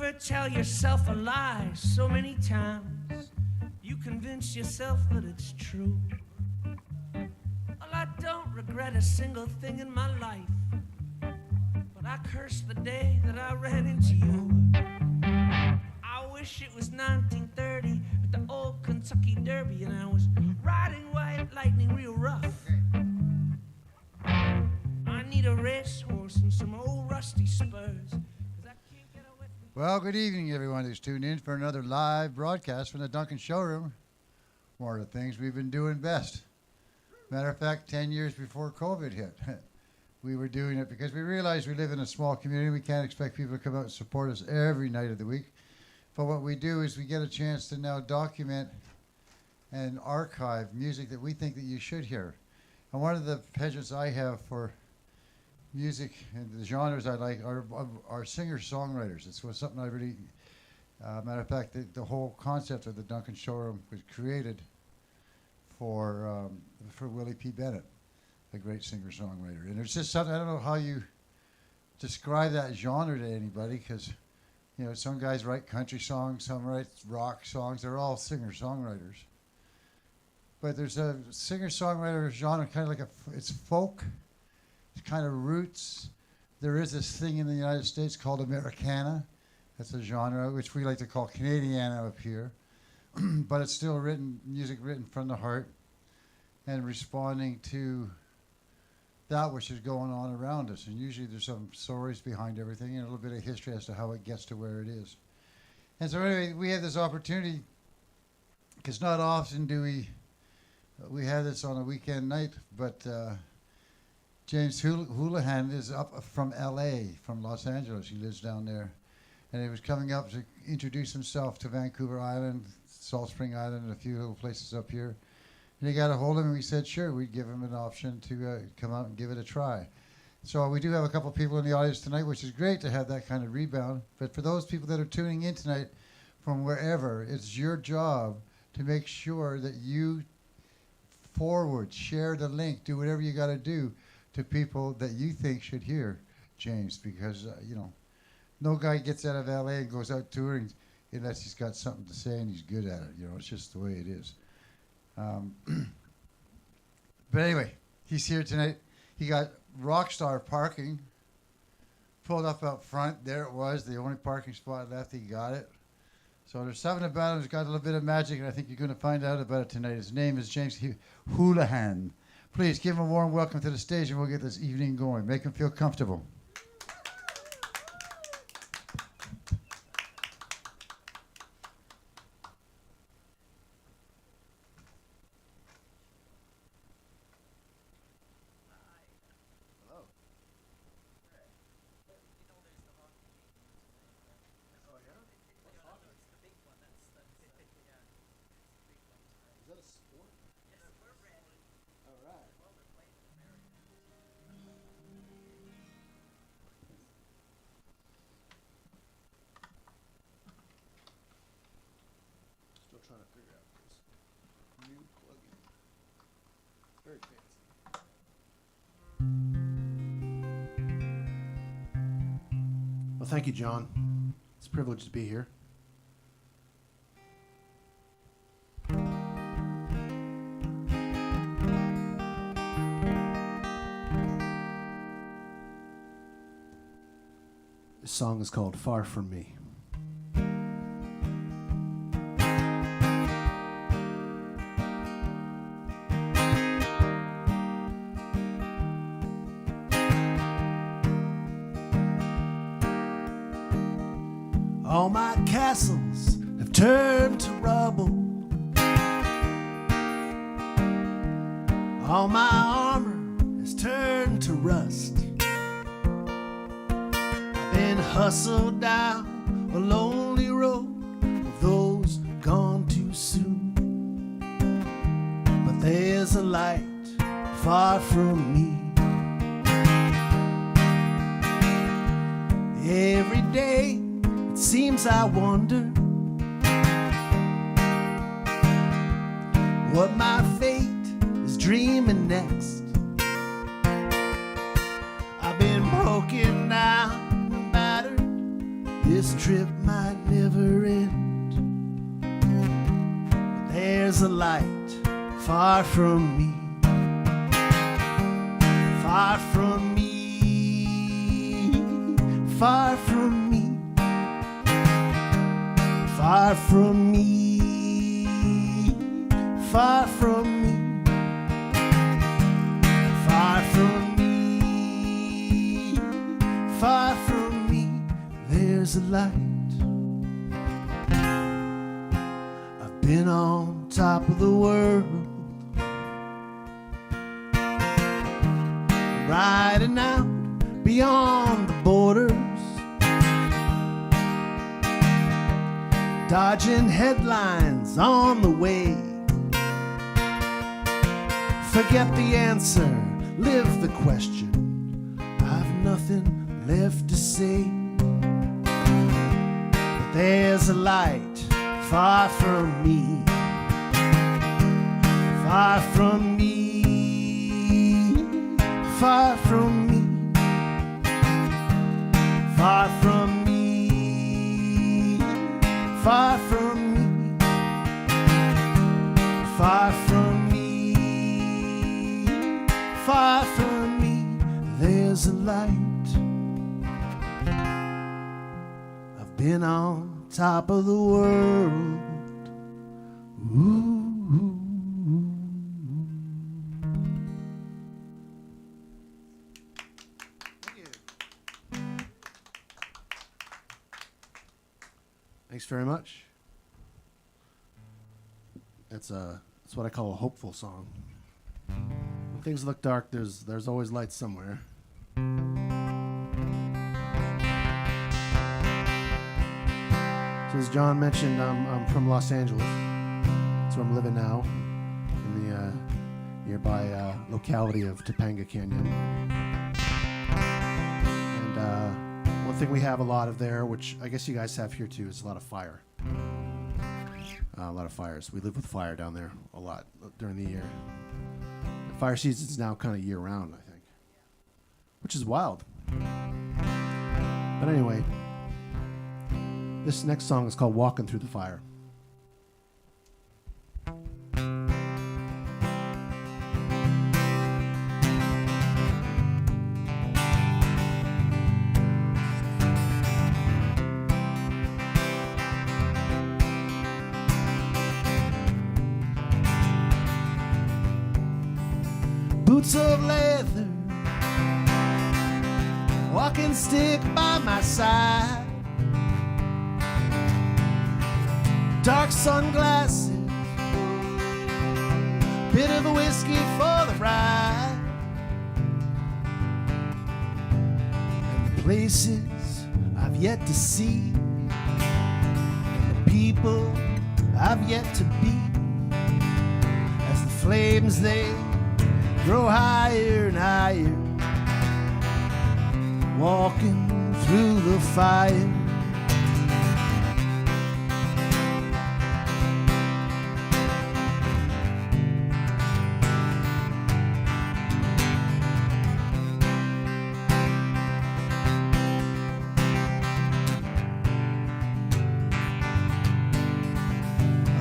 ever tell yourself a lie so many times you convince yourself that it's true? Well, I don't regret a single thing in my life, but I curse the day that I ran into you. I wish it was 1930 at the old Kentucky Derby and I was riding White Lightning real rough. I need a racehorse and some old rusty spurs. Well, good evening, everyone who's tuned in for another live broadcast from the Duncan Showroom. One of the things we've been doing best. Matter of fact, 10 years before COVID hit, we were doing it because we realized we live in a small community. We can't expect people to come out and support us every night of the week. But what we do is we get a chance to now document and archive music that we think that you should hear. And one of the penchants I have for music and the genres I like are singer-songwriters. It's something I really, matter of fact, the whole concept of the Duncan Showroom was created for Willie P. Bennett, a great singer-songwriter. And it's just something, I don't know how you describe that genre to anybody, because, you know, some guys write country songs, some write rock songs. They're all singer-songwriters. But there's a singer-songwriter genre, kind of like it's folk. It's kind of roots. There is this thing in the United States called Americana. That's a genre which we like to call Canadiana up here. But it's still music written from the heart and responding to that which is going on around us. And usually there's some stories behind everything and a little bit of history as to how it gets to where it is. And so anyway, we have this opportunity, because not often do we have this on a weekend night, but James Houlahan is up from L.A., from Los Angeles. He lives down there. And he was coming up to introduce himself to Vancouver Island, Salt Spring Island, and a few little places up here. And he got a hold of him, and we said, sure, we'd give him an option to come out and give it a try. So we do have a couple people in the audience tonight, which is great to have that kind of rebound. But for those people that are tuning in tonight from wherever, it's your job to make sure that you share the link, do whatever you got to do to people that you think should hear James, because, you know, no guy gets out of L.A. and goes out touring unless he's got something to say and he's good at it. You know, it's just the way it is. But anyway, he's here tonight. He got Rockstar parking, pulled up out front. There it was, the only parking spot left. He got it. So there's something about him. He's got a little bit of magic, and I think you're going to find out about it tonight. His name is James Houlahan. Please give him a warm welcome to the stage, and we'll get this evening going. Make him feel comfortable. Trying to figure out this new plugin. Very fancy. Well, thank you, John. It's a privilege to be here. This song is called Far From Me. All my castles have turned to rubble. All my armor has turned to rust. I've been hustled down a lonely road of those gone too soon. But there's a light far from me. Every day it seems I wonder what my fate is dreaming next. I've been broken down and battered this trip might never end. But there's a light far from me, far from me, far from me, far from me, far from me, far from me, far from me. There's a light. I've been on top of the world, riding out beyond the borders, dodging headlines on the way. Forget the answer, live the question. I've nothing left to say. But there's a light far from me, far from me, far from me, far from me, far from me, far from me, far from me. There's a light. I've been on top of the world. Ooh. Thanks very much. That's what I call a hopeful song. When things look dark, there's always light somewhere. So as John mentioned, I'm from Los Angeles. That's where I'm living now, in the nearby locality of Topanga Canyon. And one thing we have a lot of there, which I guess you guys have here too, is a lot of fire. A lot of fires. We live with fire down there a lot during the year. The fire season is now kind of year-round, I think, which is wild. But anyway, this next song is called Walking Through the Fire. Boots of leather, walking stick by my side, dark sunglasses, bit of the whiskey for the ride, and the places I've yet to see, and the people I've yet to be, as the flames they grow higher and higher, walking through the fire.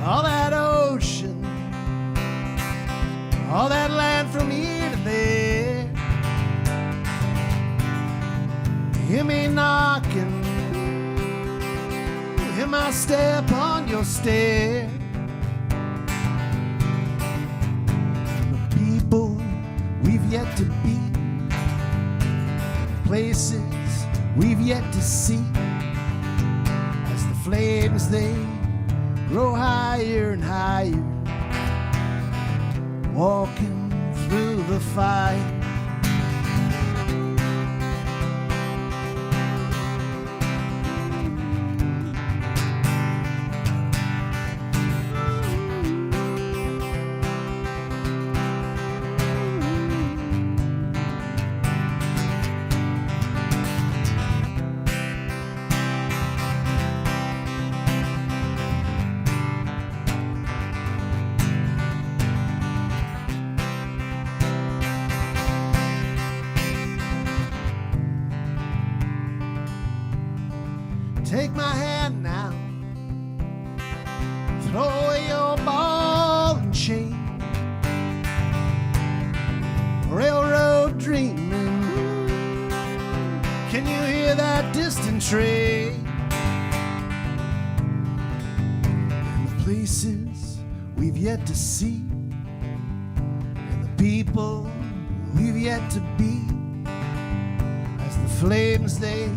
All that ocean, all that land from here to there, hear me knocking, hear my step on your stair. The people we've yet to be, places we've yet to see, as the flames they grow higher and higher, walking through the fire. Take my hand now, throw away your ball and chain. Railroad dreaming, can you hear that distant train? And the places we've yet to see, and the people we've yet to be, as the flames they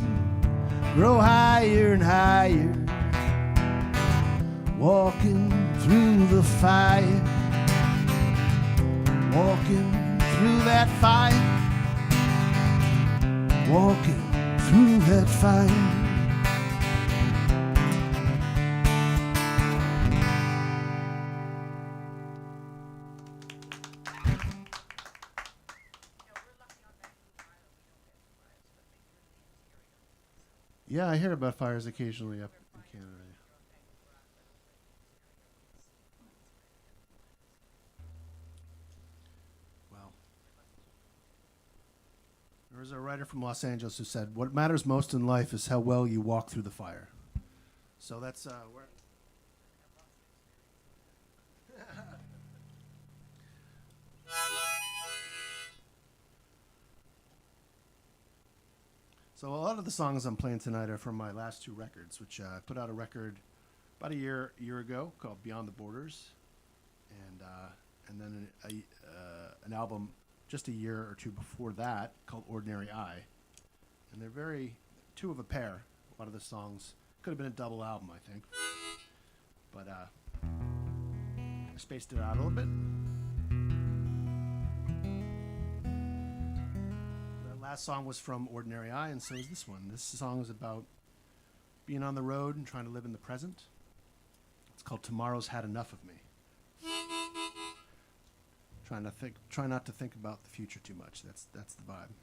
grow higher and higher, walking through the fire, walking through that fire, walking through that fire. Yeah, I hear about fires occasionally up in Canada. Well, there was a writer from Los Angeles who said, "What matters most in life is how well you walk through the fire." So that's where. So a lot of the songs I'm playing tonight are from my last two records, which I put out a record about a year ago called Beyond the Borders, and then an album just a year or two before that called Ordinary Eye. And they're very two of a pair. A lot of the songs could have been a double album, I think, but I spaced it out a little bit. Last song was from Ordinary Eye, and so is this one. This song is about being on the road and trying to live in the present. It's called Tomorrow's Had Enough of Me. Try not to think about the future too much. That's the vibe.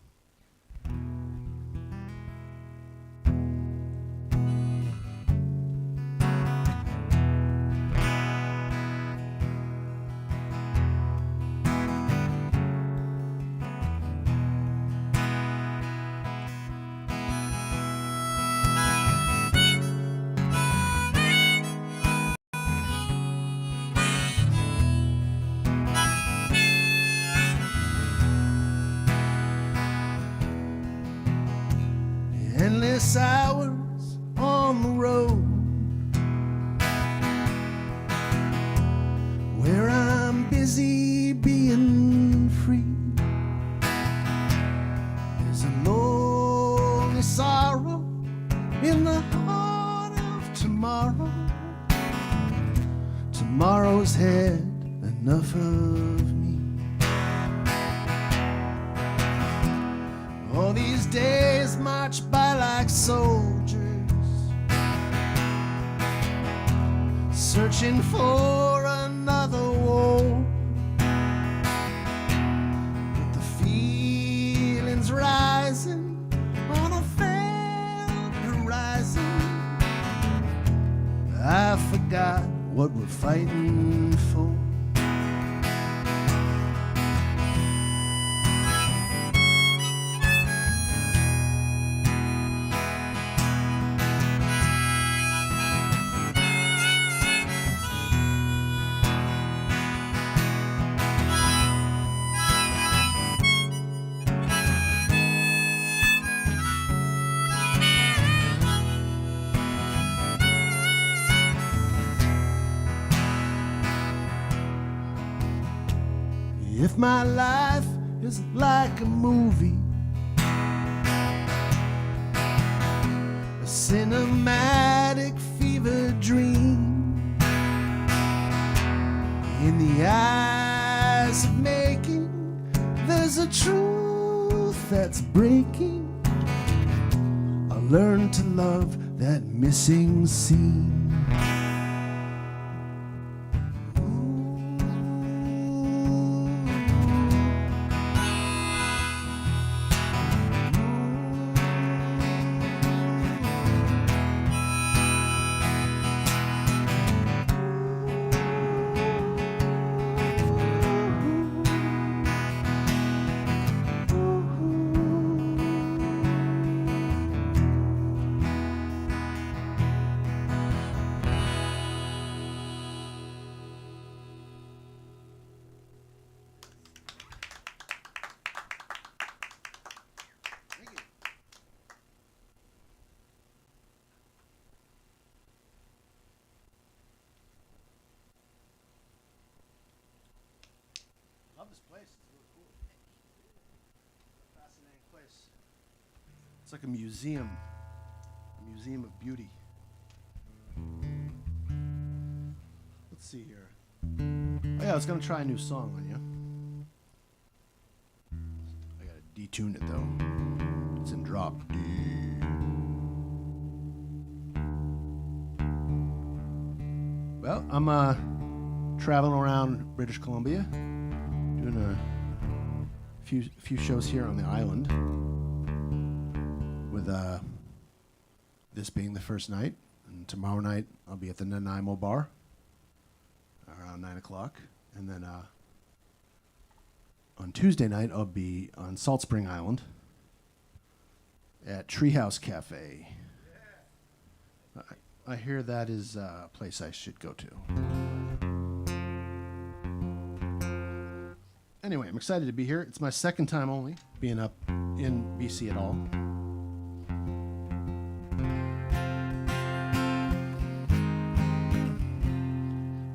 Endless hours on the road, where I'm busy being free. There's a lonely sorrow in the heart of tomorrow. Tomorrow's had enough of me. All these days march by like soldiers, searching for another war. But the feeling's rising on a failed horizon. I forgot what we're fighting for. If my life is like a movie, a cinematic fever dream, in the eyes of making, there's a truth that's breaking. I learned to love that missing scene. It's like a museum of beauty. Let's see here. Oh yeah, I was gonna try a new song on you. I gotta detune it though. It's in drop D. Well, I'm traveling around British Columbia, doing a few shows here on the island. With this being the first night, and tomorrow night I'll be at the Nanaimo Bar around 9 o'clock, and then on Tuesday night I'll be on Salt Spring Island at Treehouse Cafe. I hear that is a place I should go to. Anyway, I'm excited to be here. It's my second time only being up in BC at all.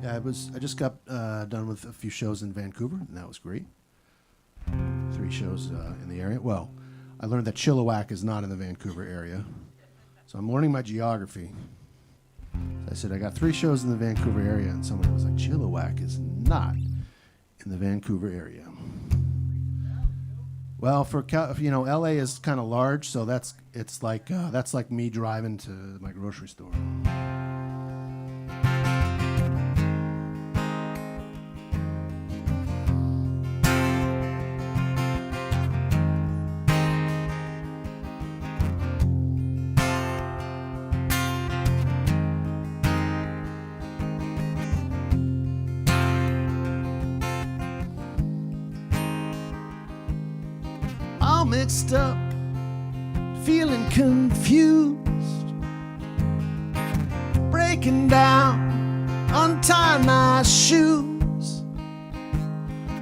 Yeah, I just got done with a few shows in Vancouver, and that was great. 3 shows in the area. Well, I learned that Chilliwack is not in the Vancouver area, so I'm learning my geography. So I said I got 3 shows in the Vancouver area, and somebody was like, Chilliwack is not in the Vancouver area. Well, for LA is kind of large, so that's like me driving to my grocery store. All mixed up, feeling confused, breaking down, untying my shoes.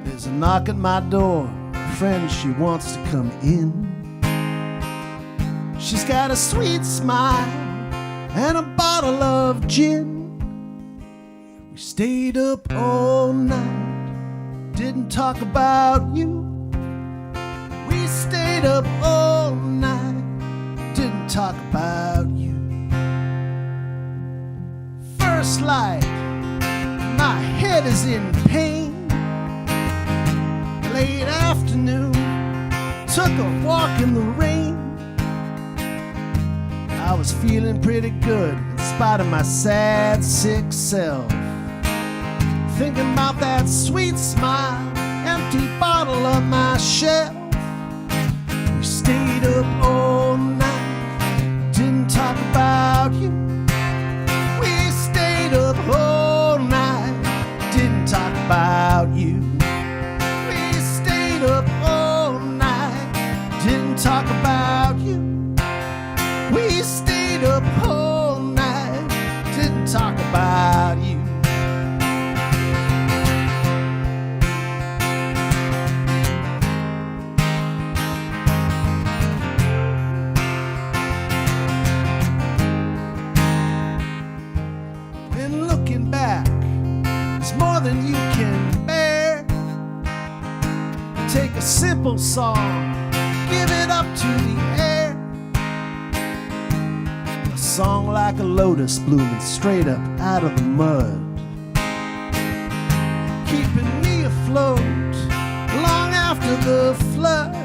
There's a knock at my door, a friend, she wants to come in. She's got a sweet smile and a bottle of gin. We stayed up all night, didn't talk about you. We stayed up all night, didn't talk about you. First light, my head is in pain. Late afternoon, took a walk in the rain. I was feeling pretty good in spite of my sad, sick self. Thinking about that sweet smile, empty bottle on my shelf. We stayed up all night, didn't talk about you. We stayed up all night, didn't talk about you. We stayed up all night, didn't talk about you. We stayed up all night, didn't talk about you. And looking back is more than you can bear. Take a simple song, give it up to the air. A song like a lotus blooming straight up out of the mud, keeping me afloat long after the flood.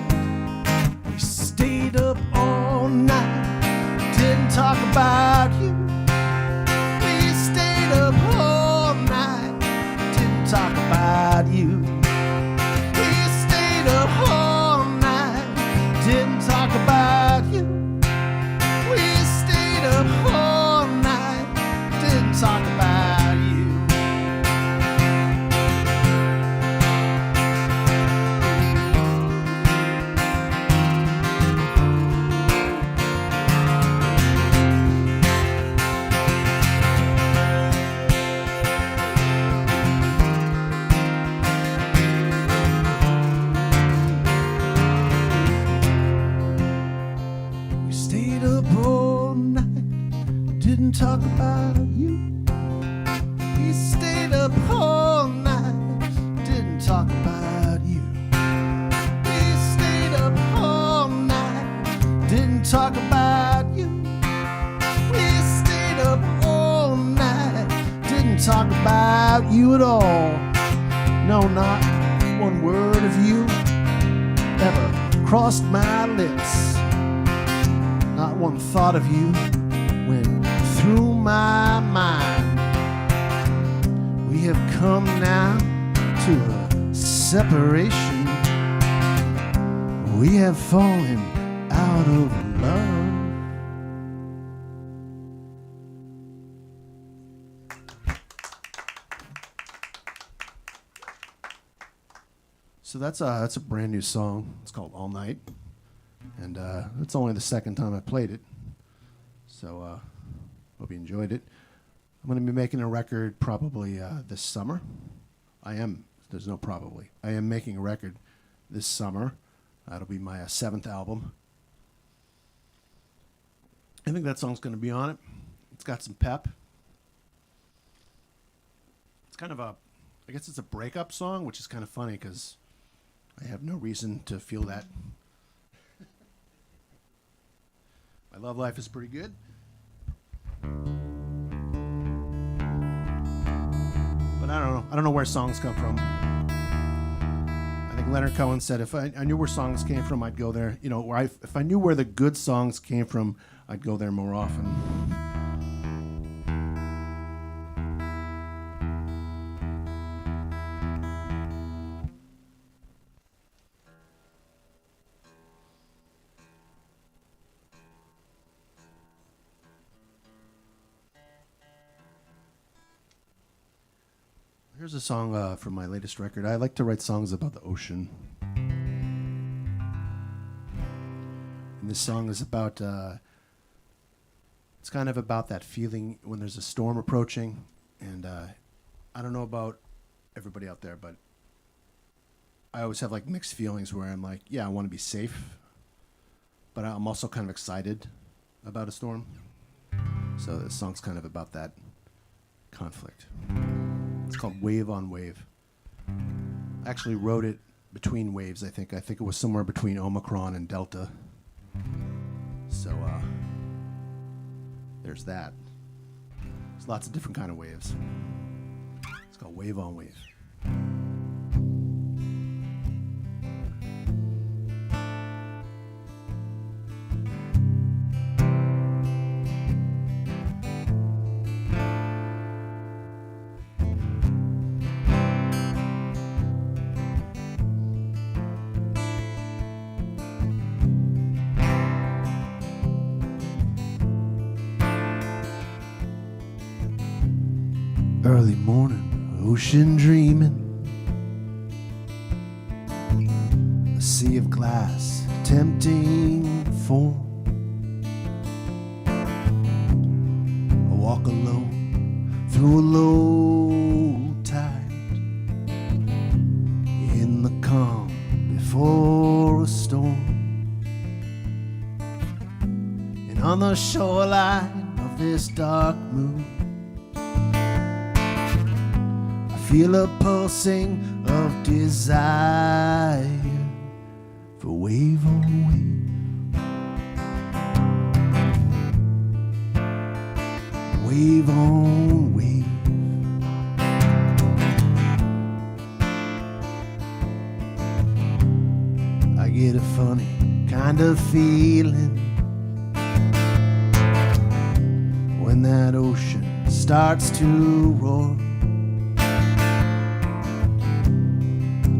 We stayed up all night, didn't talk about you. We stayed up all night, didn't talk about you. We stayed up all night, didn't talk about you. We stayed up all night, didn't talk about you. We stayed up all night, didn't talk about you. We stayed up all night, didn't talk about you. We stayed up all night, didn't talk talk about you. We stayed up all night, didn't talk about you at all. No, not one word of you ever crossed my lips. Not one thought of you went through my mind. We have come now to a separation. We have fallen out of love. So that's a brand new song. It's called All Night, and it's only the second time I played it. So hope you enjoyed it. I'm going to be making a record probably this summer. There's no probably. I am making a record this summer. That'll be my 7th album. I think that song's going to be on it. It's got some pep. It's kind of I guess it's a breakup song, which is kind of funny because I have no reason to feel that. My love life is pretty good. But I don't know where songs come from. I think Leonard Cohen said if I knew where songs came from, I'd go there. You know, if I knew where the good songs came from, I'd go there more often. Here's a song from my latest record. I like to write songs about the ocean. And this song is about, it's kind of about that feeling when there's a storm approaching. And I don't know about everybody out there, but I always have like mixed feelings where I'm like, yeah, I want to be safe, but I'm also kind of excited about a storm. So this song's kind of about that conflict. It's called Wave on Wave. I actually wrote it between waves, I think. I think it was somewhere between Omicron and Delta. So, there's that. There's lots of different kind of waves. It's called Wave on Wave. Early morning, ocean dreaming, a sea of glass, tempting form. I walk alone through a low tide, in the calm before a storm. And on the shoreline of this dark moon, feel a pulsing of desire for wave on wave, wave on wave. I get a funny kind of feeling when that ocean starts to roar.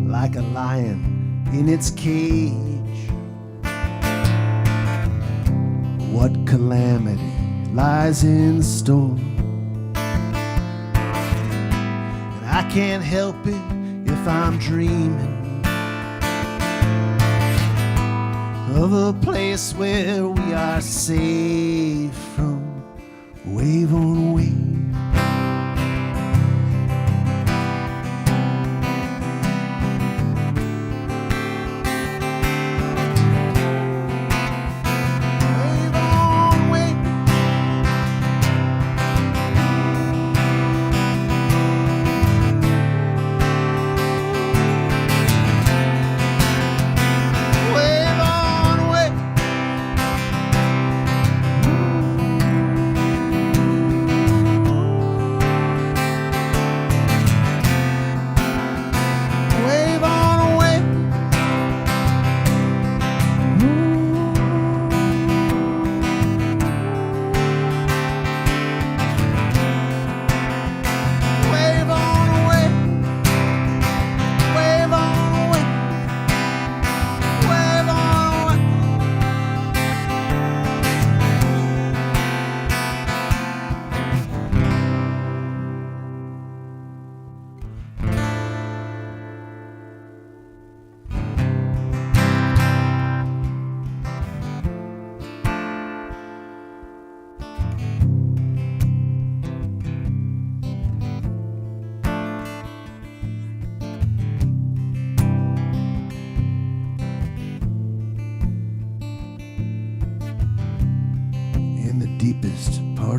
Like a lion in its cage, what calamity lies in store? And I can't help it if I'm dreaming of a place where we are safe from wave on wave.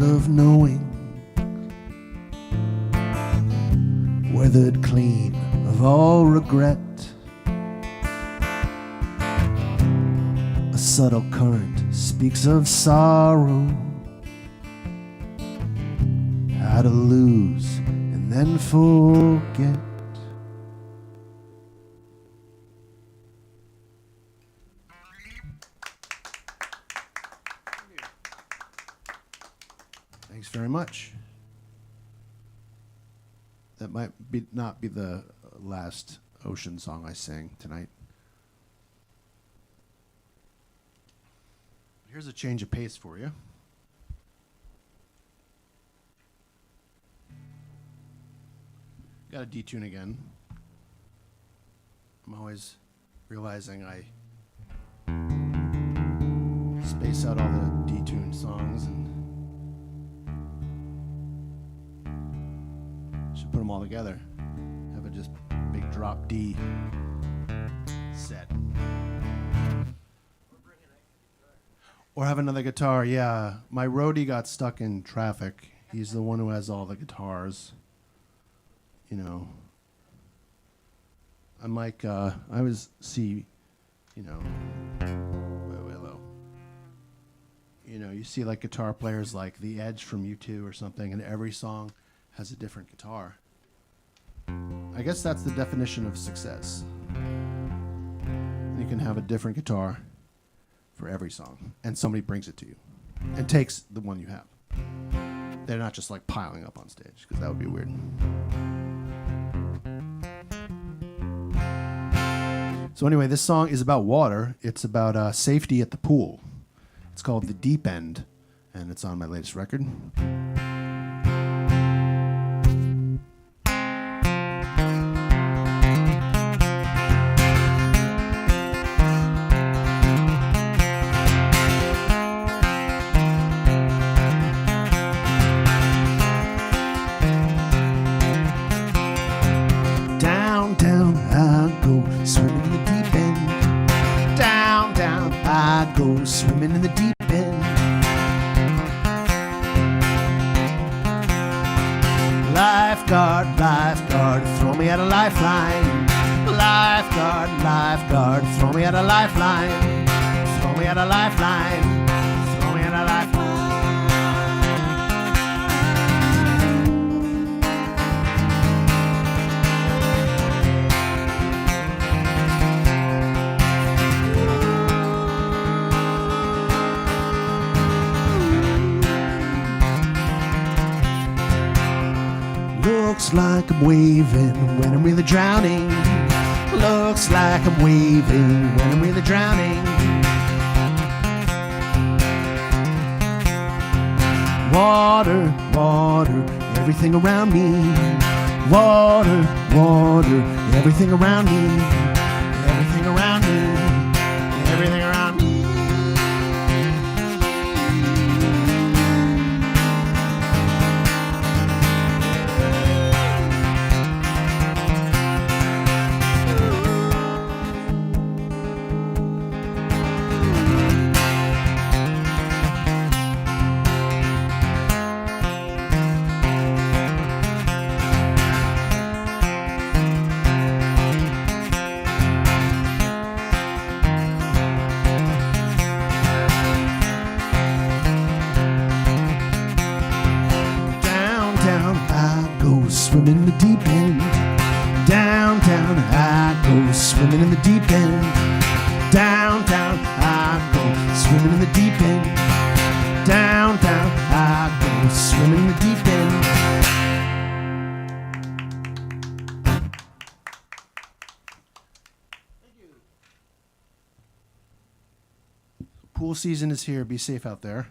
of knowing, weathered clean of all regret. A subtle current speaks of sorrow, how to lose and then forget. Thanks very much. That might not be the last ocean song I sang tonight. Here's a change of pace for you. Got to detune again. I'm always realizing I space out all the detuned songs and should put them all together. Have a just big drop D set. Or have another guitar, yeah. My roadie got stuck in traffic. He's the one who has all the guitars. You know. I'm like, I always see, you know, hello. You know, you see like guitar players like The Edge from U2 or something, and every song has a different guitar. I guess that's the definition of success. You can have a different guitar for every song, and somebody brings it to you and takes the one you have. They're not just like piling up on stage, because that would be weird. So anyway, this song is about water. It's about safety at the pool. It's called The Deep End, and it's on my latest record. Swimming in the deep end. Lifeguard, lifeguard, throw me at a lifeline. Lifeguard, lifeguard, throw me at a lifeline. Throw me at a lifeline. Throw me at a lifeline. Looks like I'm waving when I'm really drowning. Looks like I'm waving when I'm really drowning. Water, water, everything around me. Water, water, everything around me. Everything around me. Everything around me. Swimming in the deep end. Down, down, I go swimming in the deep end. Down, down, I go swimming in the deep end. Down, down, I go swimming in the deep end. Pool season is here. Be safe out there.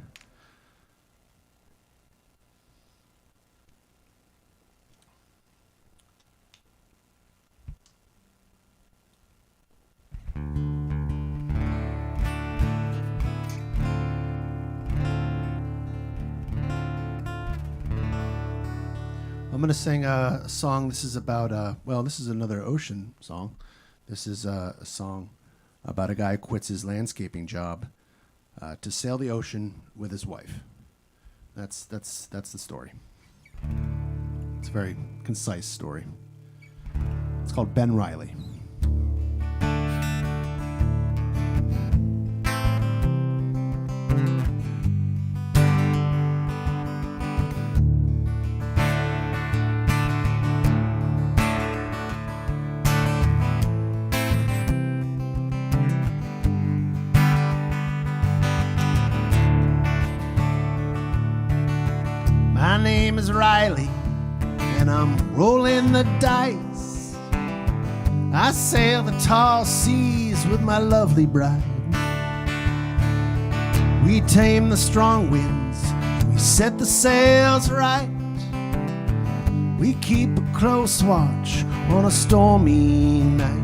I'm going to sing a song. This is about, this is another ocean song. This is a song about a guy who quits his landscaping job to sail the ocean with his wife. That's the story. It's a very concise story. It's called Ben Riley. My name is Riley, and I'm rolling the dice. I sail the tall seas with my lovely bride. We tame the strong winds, we set the sails right. We keep a close watch on a stormy night.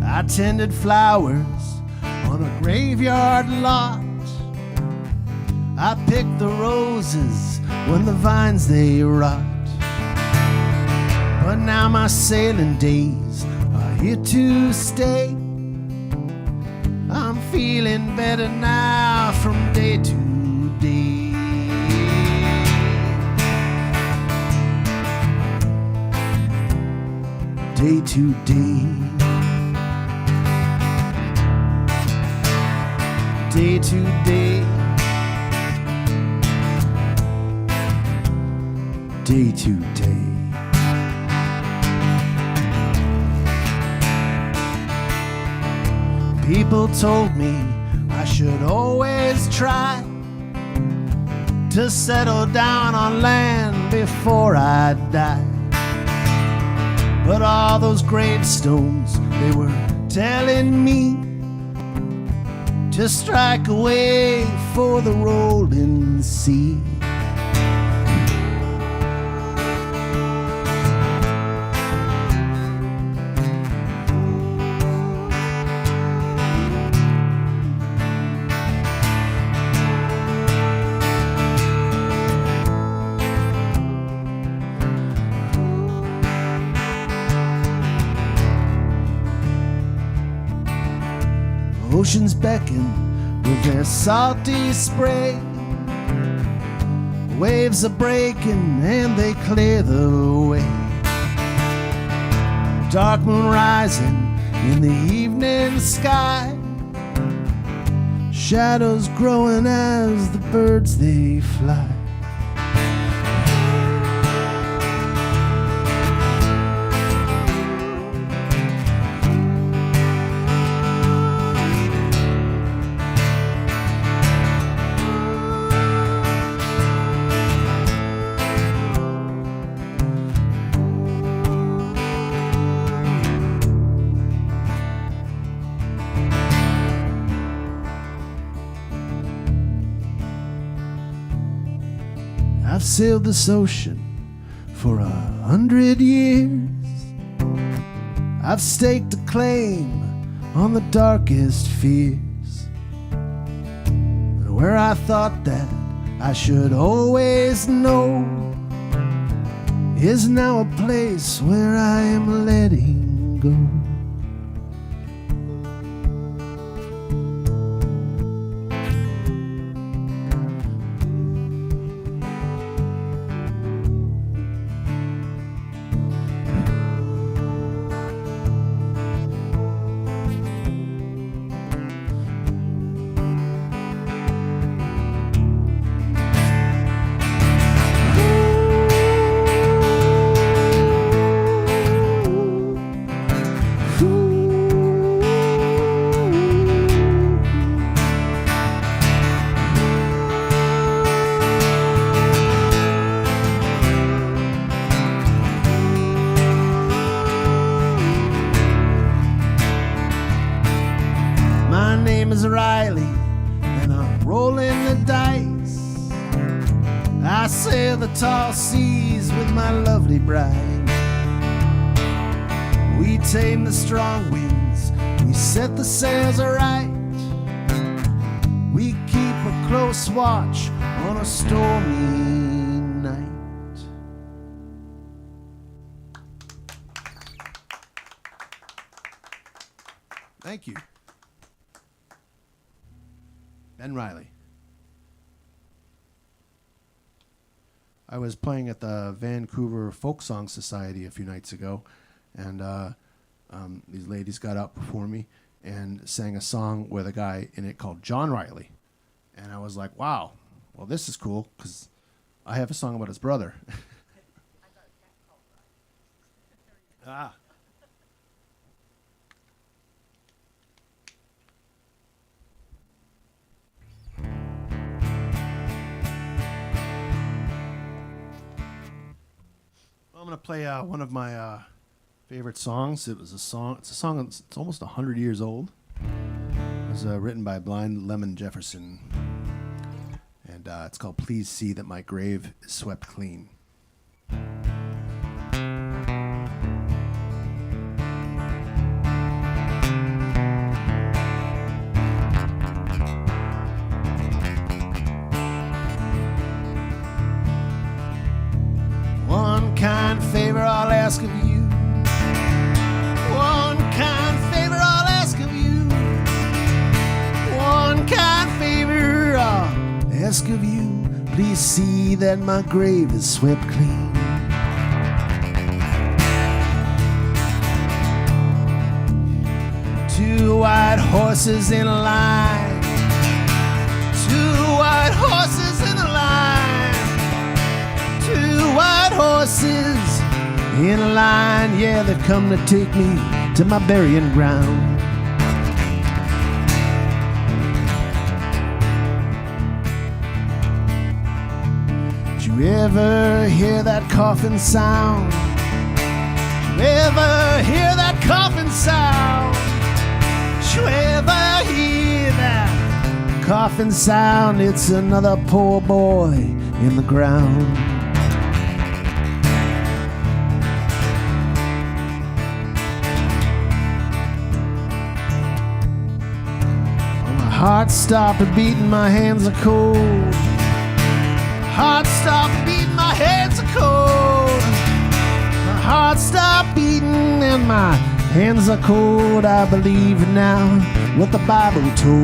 I tended flowers on a graveyard lot. I picked the roses when the vines they rot. But now my sailing days are here to stay. I'm feeling better now from day to day. Day to day. Day to day, day to day. People told me I should always try to settle down on land before I die. But all those gravestones, they were telling me just strike away for the rolling sea. Oceans beckon with their salty spray. Waves are breaking and they clear the way. Dark moon rising in the evening sky. Shadows growing as the birds they fly. I've sailed this ocean for 100 years. I've staked a claim on the darkest fears. And where I thought that I should always know is now a place where I am letting go. My name is Riley, and I'm rolling the dice. I sail the tall seas with my lovely bride. We tame the strong winds, we set the sails aright. We keep a close watch on a stormy night. Thank you. Ben Riley. I was playing at the Vancouver Folk Song Society a few nights ago, and these ladies got up before me and sang a song with a guy in it called John Riley. And I was like, wow, well, this is cool, because I have a song about his brother. Ah. I'm going to play one of my favorite songs. It's a song that's almost 100 years old. It was written by Blind Lemon Jefferson. And it's called Please See That My Grave Is Swept Clean. One kind favor I'll ask of you. One kind favor I'll ask of you. One kind favor I'll ask of you. Please see that my grave is swept clean. Two white horses in a line. Two white horses in a line. Two white horses in a line, yeah, they've come to take me to my burying ground. Did you ever hear that coffin sound? Did you ever hear that coffin sound? Did you ever hear that coffin sound? It's another poor boy in the ground. Heart stopped beating, my hands are cold. Heart stopped beating, my hands are cold. My heart stopped beating and my hands are cold. I believe now what the Bible told.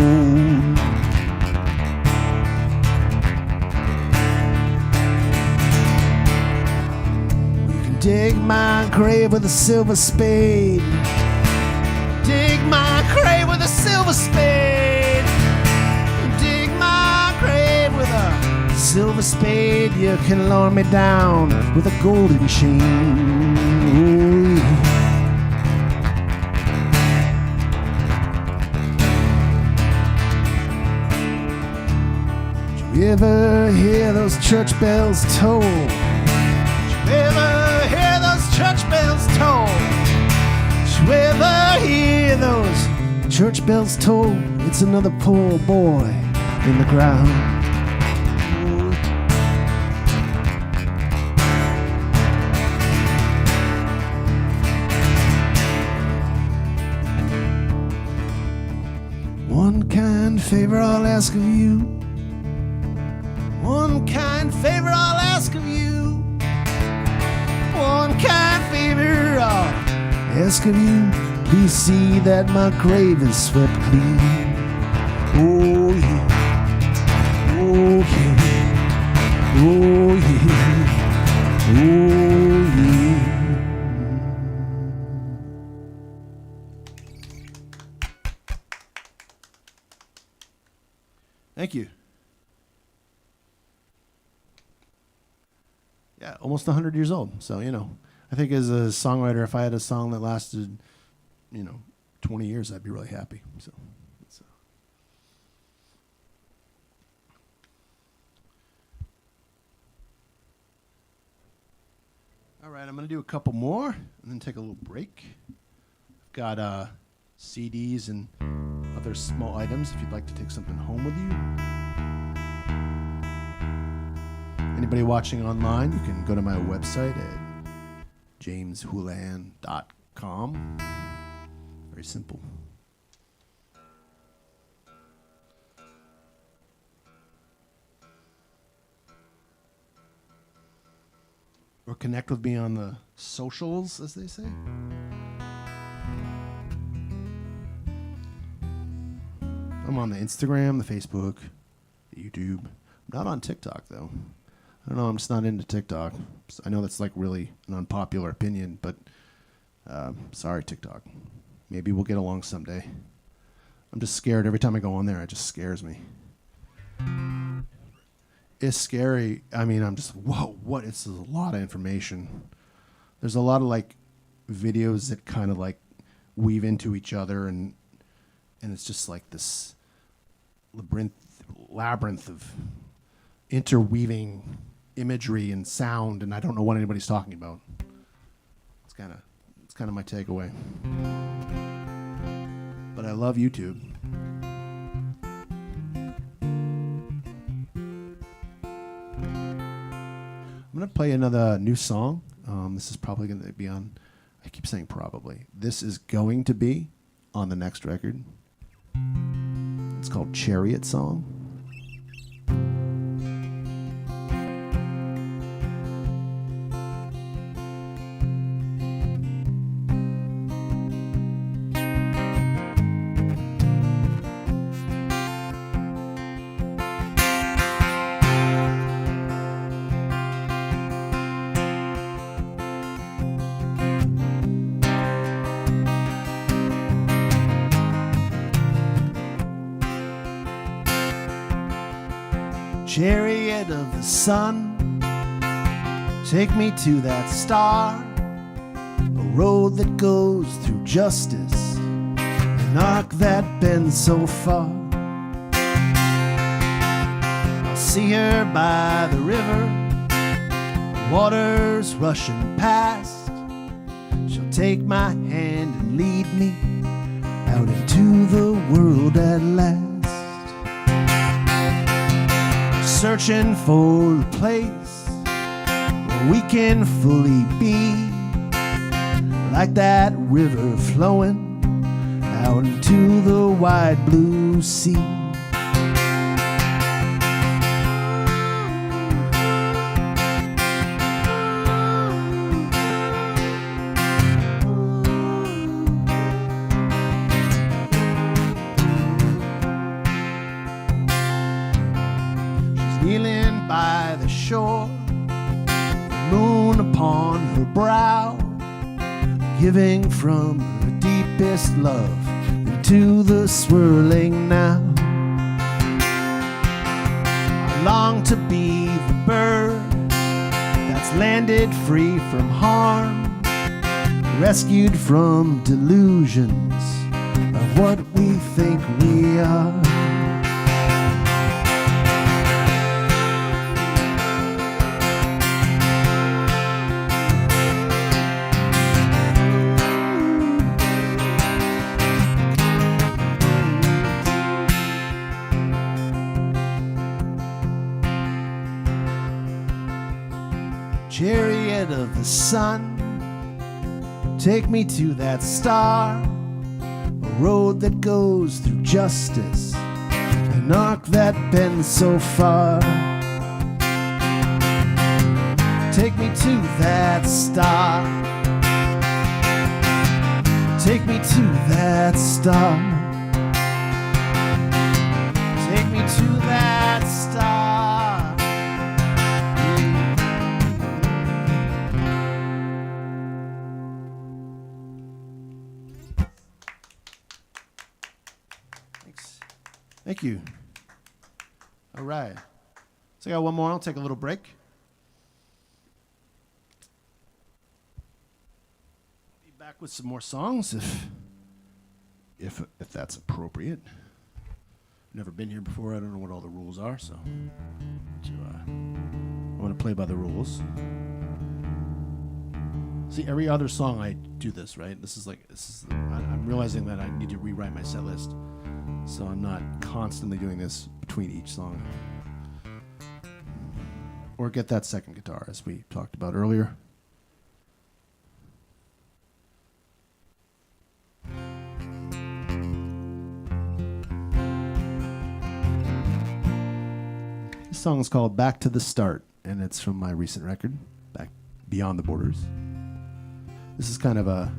You can dig my grave with a silver spade. Dig my grave with a silver spade. Silver spade, you can lower me down with a golden chain. Ooh, yeah. Did you ever hear those church bells toll? Did you ever hear those church bells toll? Did you ever hear those church bells toll? It's another poor boy in the ground. One kind favor I'll ask of you. One kind favor I'll ask of you. One kind favor I'll ask of you. Please see that my grave is swept clean. Oh yeah. Oh yeah. Oh yeah. Oh yeah. Thank you. Yeah, almost 100 years old. So, I think as a songwriter, if I had a song that lasted, 20 years, I'd be really happy. So. All right, I'm going to do a couple more and then take a little break. I've got CDs and other small items if you'd like to take something home with you. Anybody watching online, you can go to my website at jameshoulahan.com. Very simple. Or connect with me on the socials, as they say. I'm on the Instagram, the Facebook, the YouTube. I'm not on TikTok, though. I don't know. I'm just not into TikTok. I know that's like really an unpopular opinion, but sorry, TikTok. Maybe we'll get along someday. I'm just scared. Every time I go on there, it just scares me. It's scary. I mean, I'm just, whoa, what? It's a lot of information. There's a lot of like videos that kind of like weave into each other, and it's just like this labyrinth of interweaving imagery and sound, and I don't know what anybody's talking about. It's kind of my takeaway. But I love YouTube. I'm gonna play another new song. This is probably gonna be on. I keep saying probably. This is going to be on the next record. It's called Chariot Song. Chariot of the sun, take me to that star, a road that goes through justice, an arc that bends so far. I'll see her by the river, the waters rushing past. She'll take my hand and lead me out into the world at last. Searching for a place where we can fully be, like that river flowing out into the wide blue sea. Kneeling by the shore, the moon upon her brow, giving from her deepest love into the swirling now. I long to be the bird that's landed free from harm, rescued from delusions of what we think we are. Chariot of the sun, take me to that star, a road that goes through justice, an arc that bends so far. Take me to that star, take me to that star, take me to that star. Thank you. All right. So I got one more. I'll take a little break. Be back with some more songs if that's appropriate. Never been here before. I don't know what all the rules are, so I want to play by the rules. See, every other song I do this, right? I'm realizing that I need to rewrite my set list. So I'm not constantly doing this between each song. Or get that second guitar, as we talked about earlier. This song is called Back to the Start, and it's from my recent record, Back Beyond the Borders. This is kind of a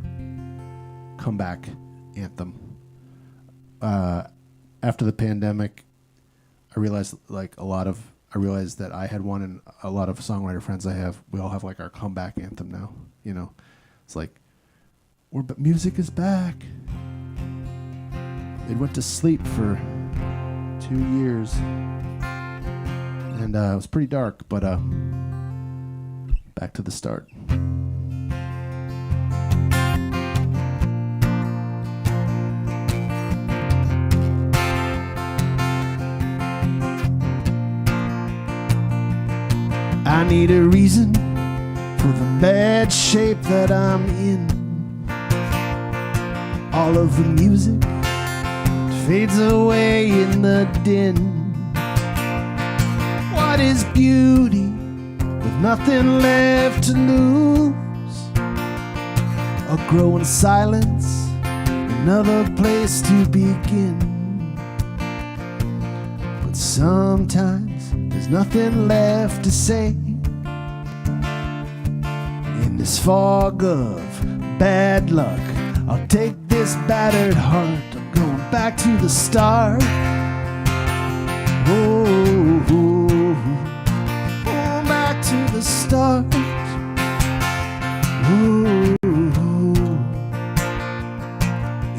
comeback anthem. after the pandemic, I realized that I had one, and a lot of songwriter friends I have, we all have like our comeback anthem now. You know, it's like, music is back. They went to sleep for 2 years, and it was pretty dark, but back to the start. I need a reason for the bad shape that I'm in. All of the music fades away in the din. What is beauty with nothing left to lose? A growing silence, another place to begin. But sometimes there's nothing left to say. In this fog of bad luck, I'll take this battered heart. I'm going back to the start. Back to the start.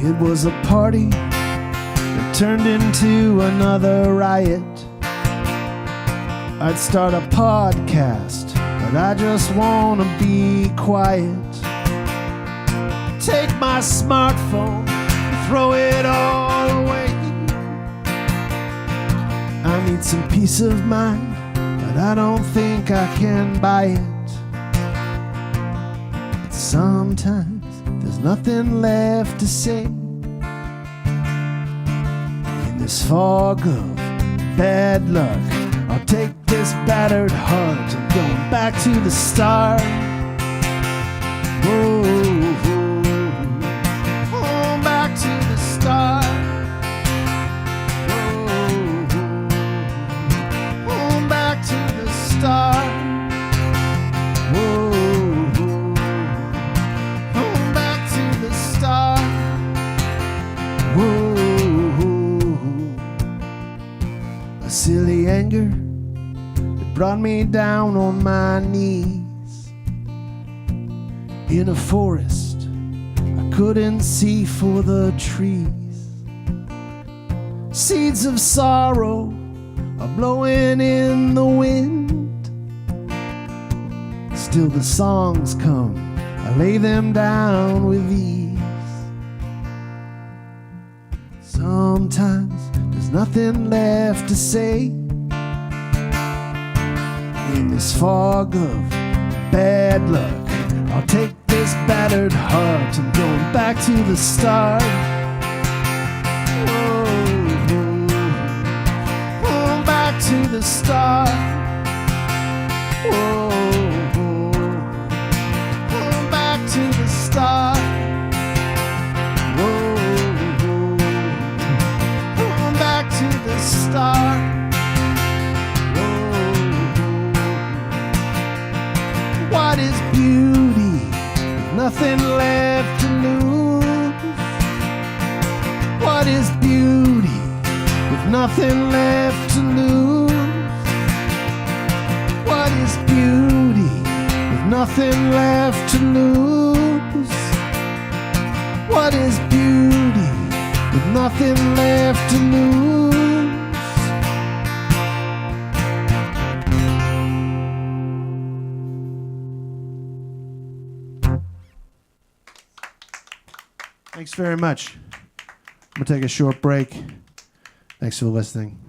It was a party that turned into another riot. I'd start a podcast, but I just wanna be quiet. Take my smartphone, throw it all away. I need some peace of mind, but I don't think I can buy it. But sometimes there's nothing left to say. In this fog of bad luck, I'll take this battered heart. I'm going back to the start. Back to the start. Back to the start. Back to the start. A silly anger that brought me down on my knees in a forest I couldn't see for the trees. Seeds of sorrow are blowing in the wind. Still the songs come, I lay them down with ease. Sometimes there's nothing left to say. In this fog of bad luck, I'll take this battered heart. I'm going back to the start. Back to the start. Back to the start. Back to the start. What is beauty with nothing left to lose? What is beauty with nothing left to lose? What is beauty with nothing left to lose? What is beauty with nothing left to lose? Thanks very much. I'm going to take a short break. Thanks for listening.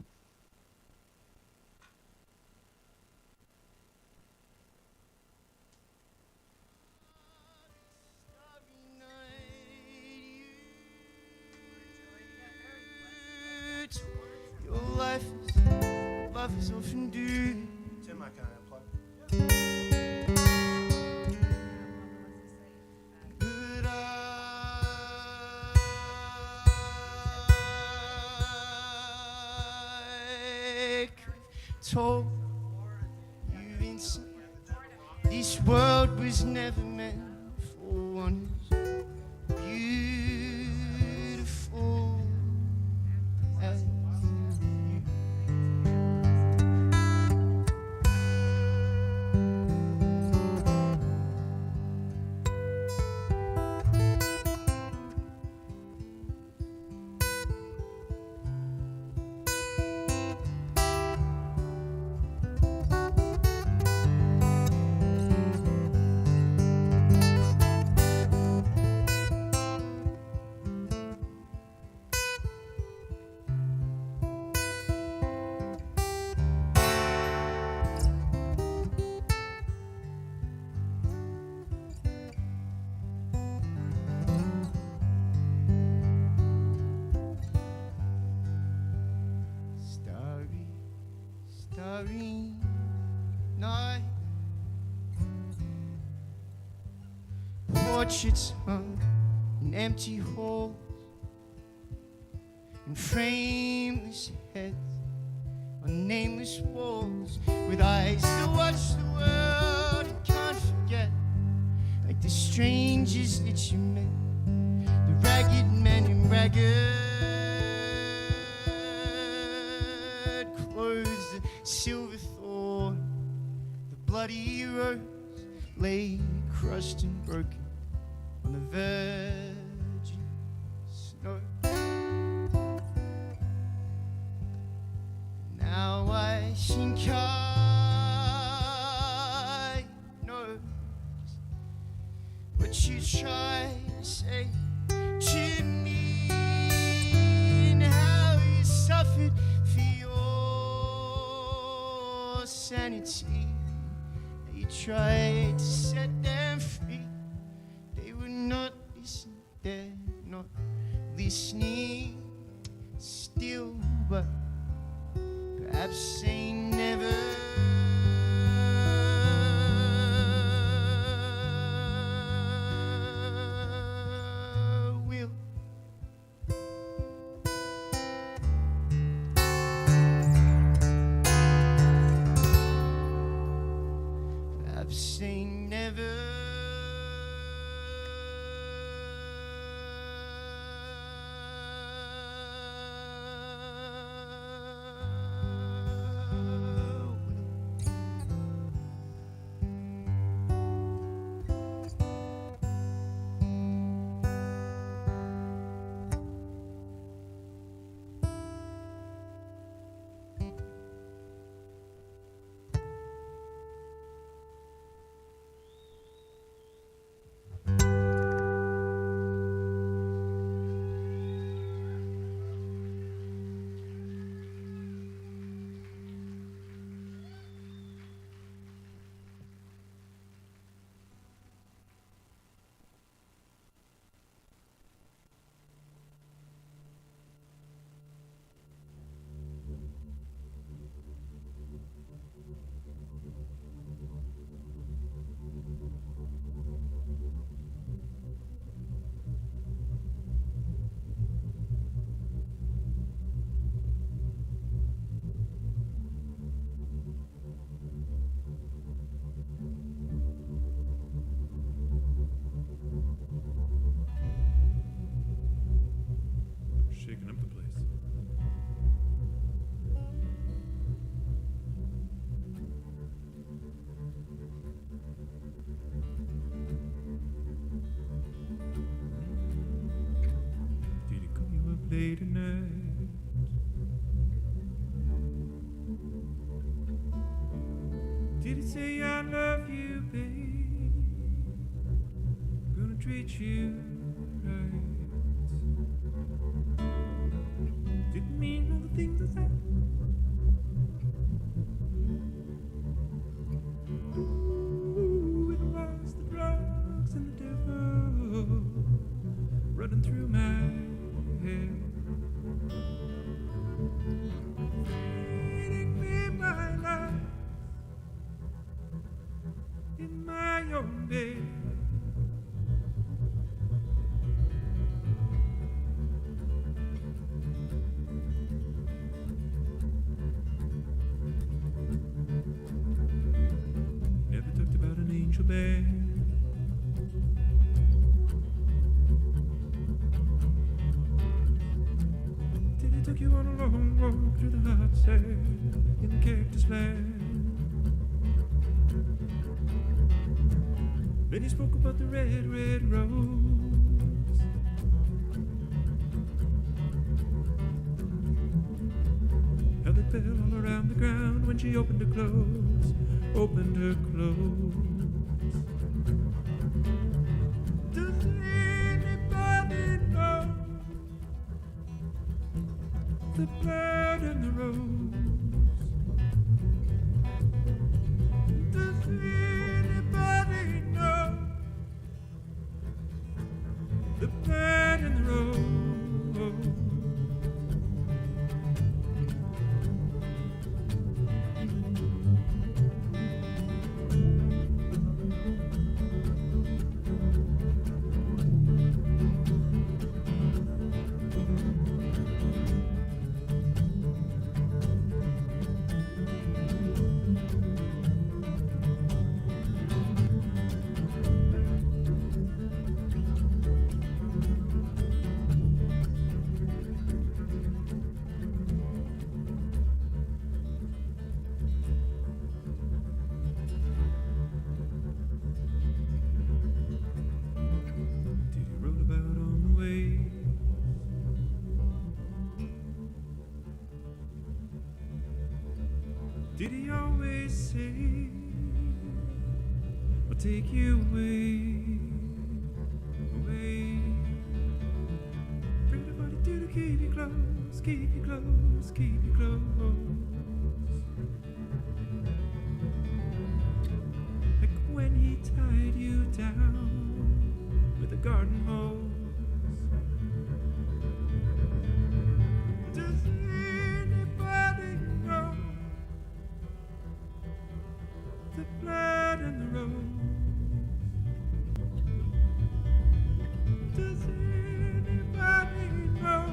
Your life is often due. Tim, I can unplug. But I told you inside this world was never meant for one as beautiful as portraits hung in empty halls, and frameless heads on nameless walls, with eyes that watch the world and can't forget, like the strangers that you met, the ragged men in ragged clothes, the silver thorn, the bloody rose lay crushed and broken on the virgin snow. Now I think I know what you try to say to me, and how you suffered for your sanity. You tried to set them free, they would not listen, they're not listening still, but perhaps they never will. Perhaps they never will. Shaking up the place. Did he call you up late at night? Did he say I love you, babe? Gonna treat you right. Didn't mean all the things I said. Ooh, it was the drugs and the devil running through my head, feeding me my life in my own bed. Never talked about an angel bear. Till he took you on a long walk through the hot sand in the cactus land. Then he spoke about the red, red rose. How they fell all around the ground when she opened her clothes, opened her clothes. Does anybody know the bird and the rose? Does anybody know the bird and the rose? they say will take you away, away. Pretty body do to keep you close, keep you close, keep you close. Like when he tied you down with a garden hose. Does anybody know the blood and the rose? Does anybody know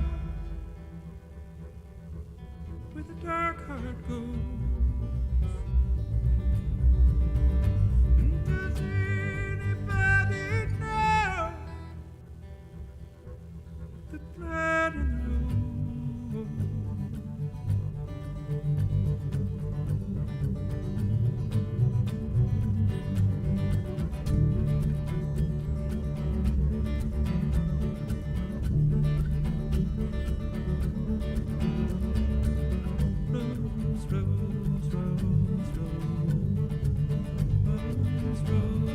where the dark heart goes? Does anybody know the blood and the rose? Rose, rose, rose, rose, rose, rose,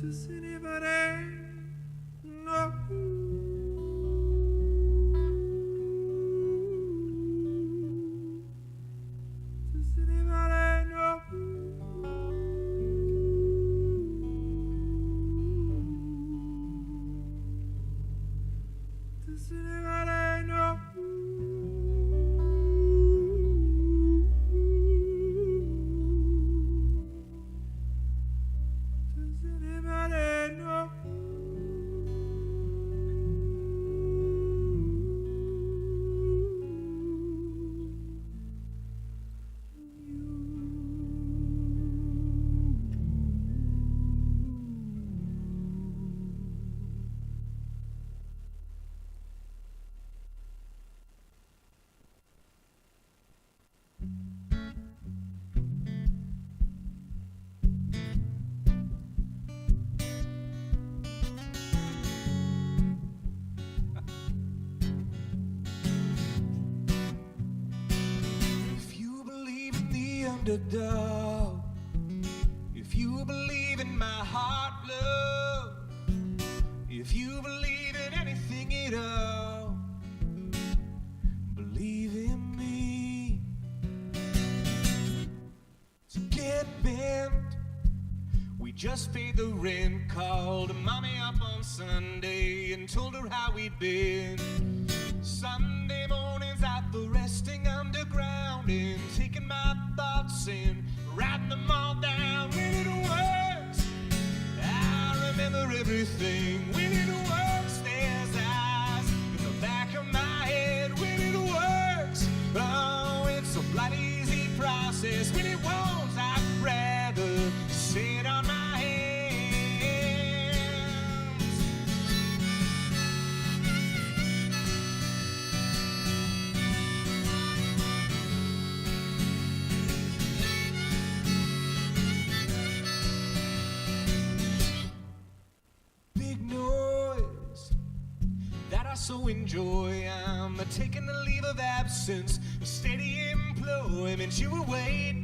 Does anybody know? Does anybody know? Does anybody know? Does anybody know? If you believe in the underdog, if you believe in my heart, love, if you believe in anything at all, believe in me. So get bent. We just paid the rent, called mommy up on Sunday and told her how we'd been. Sunday mornings out the resting underground and taking my thoughts and writing them all down. When it works, I remember everything. When it works, there's eyes in the back of my head. When it works, oh, it's a bloody easy process. When it won't, I'd rather sit on my hands. Big noise that I so enjoy. I'm taking a leave of absence, steady employment. You await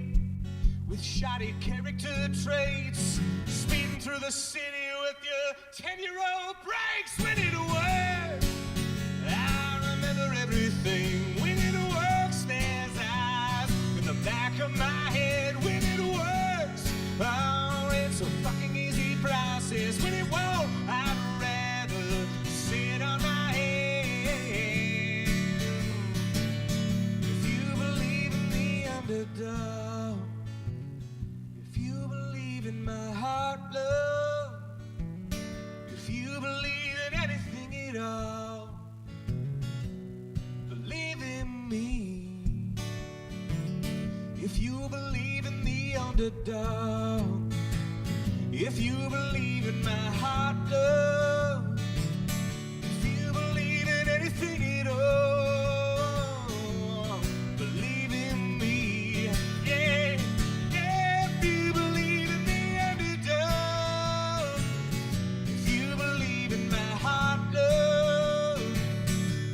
with shoddy character traits, speeding through the city with your 10-year-old brakes. When it works, everything. When it works, there's eyes in the back of my head. When it works, oh, it's a fucking easy process. When it won't, I'd rather sit on my head. If you believe in the underdog, if you believe in my heart, love, if you believe in anything at all, believe in me. If you believe in the underdog, if you believe in my heart, love, if you believe in anything at all, believe in me. Yeah, yeah, if you believe in the underdog, if you believe in my heart, love,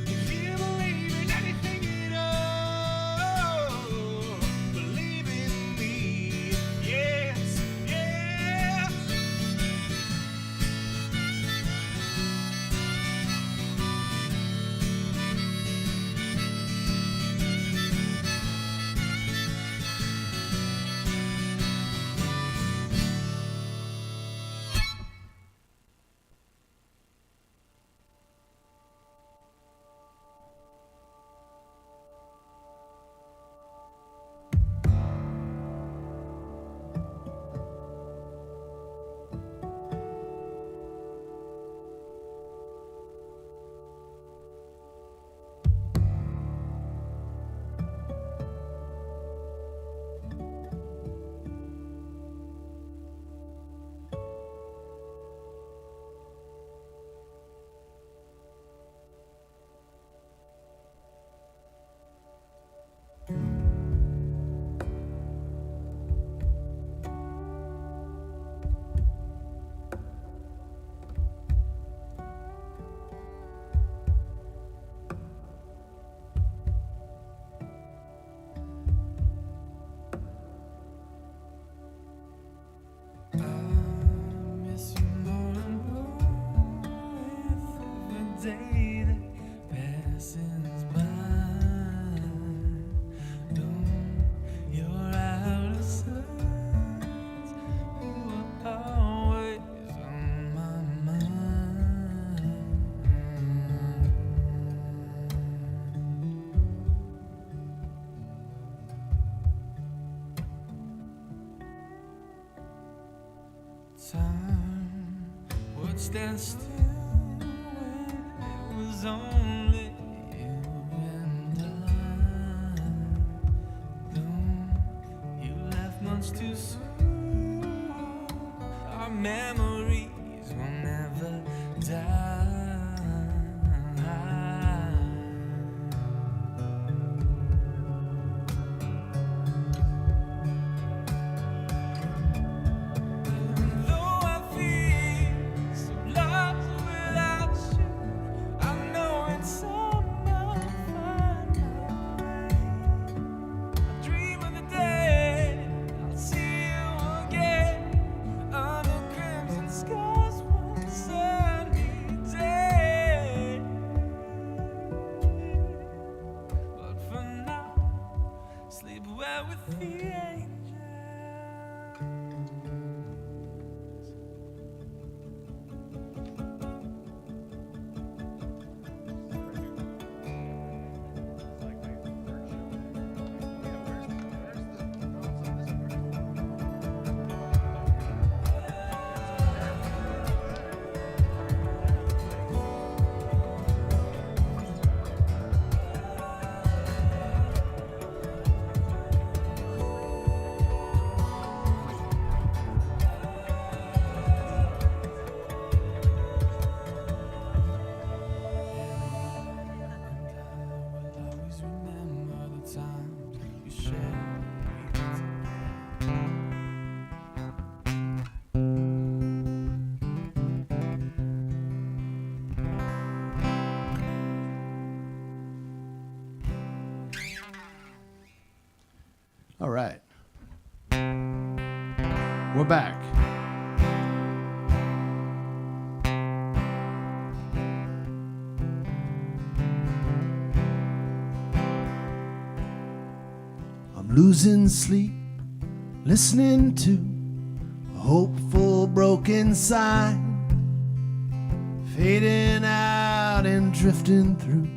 if you believe in anything at all, believe in me. Yes, yeah. Time would stand still when it was only you and I. Though you left much too soon, our memories will never die. With the angels. All right. We're back. I'm losing sleep, listening to a hopeful broken sign, fading out and drifting through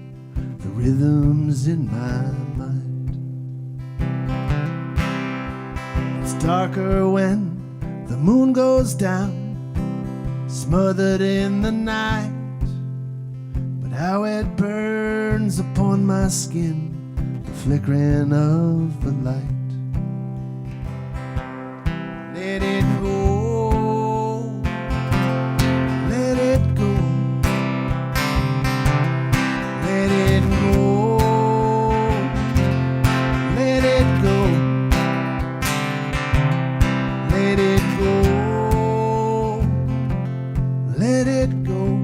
the rhythms in my mind. It's darker when the moon goes down, smothered in the night, but how it burns upon my skin, the flickering of the light. Let it go, let it go, let it go, let it go, let it go, let it go,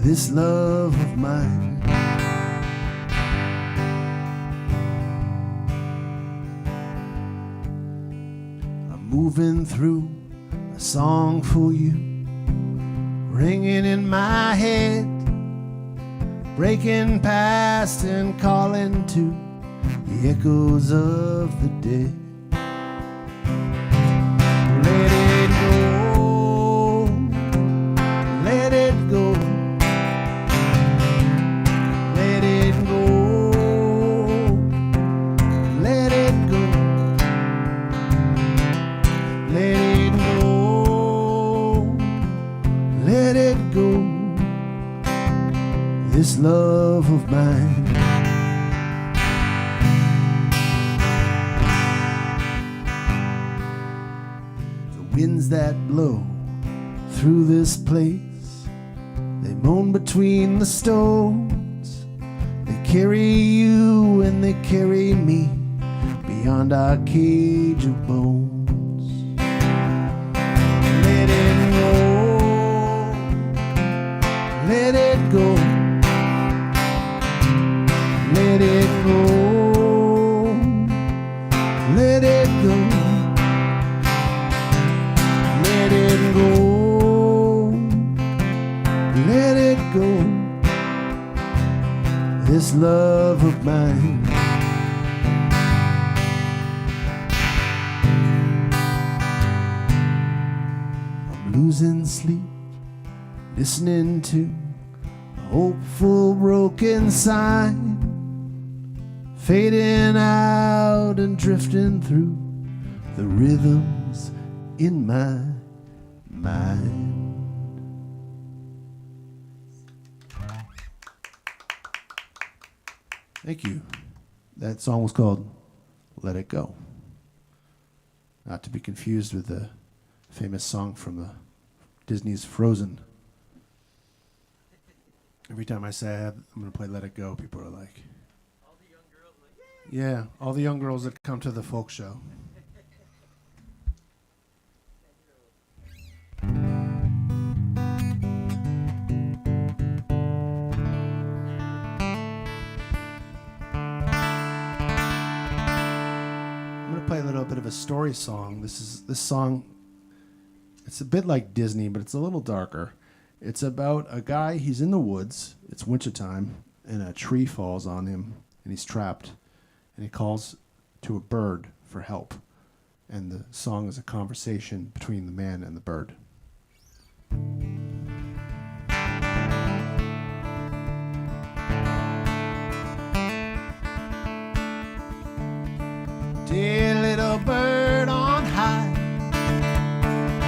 this love of mine. Moving through a song for you, ringing in my head, breaking past and calling to the echoes of the dead. Let it go, let it go, let it go, let it go. Let it go, let it go, this love of mine. The winds that blow through this place, they moan between the stones. They carry you and they carry me beyond our cage of bones. Let it go, let it go, let it go, let it go, let it go, let it go, this love of mine. Losing sleep, listening to a hopeful broken sign, fading out and drifting through the rhythms in my mind. Thank you. That song was called Let It Go. Not to be confused with the famous song from Disney's Frozen. Every time I say I'm going to play Let It Go, people are like, all the young girls like, yeah, all the young girls that come to the folk show. I'm going to play a little bit of a story song. This song, it's a bit like Disney, but it's a little darker. It's about a guy, he's in the woods, it's wintertime, and a tree falls on him, and he's trapped. And he calls to a bird for help. And the song is a conversation between the man and the bird. Dear little bird on high,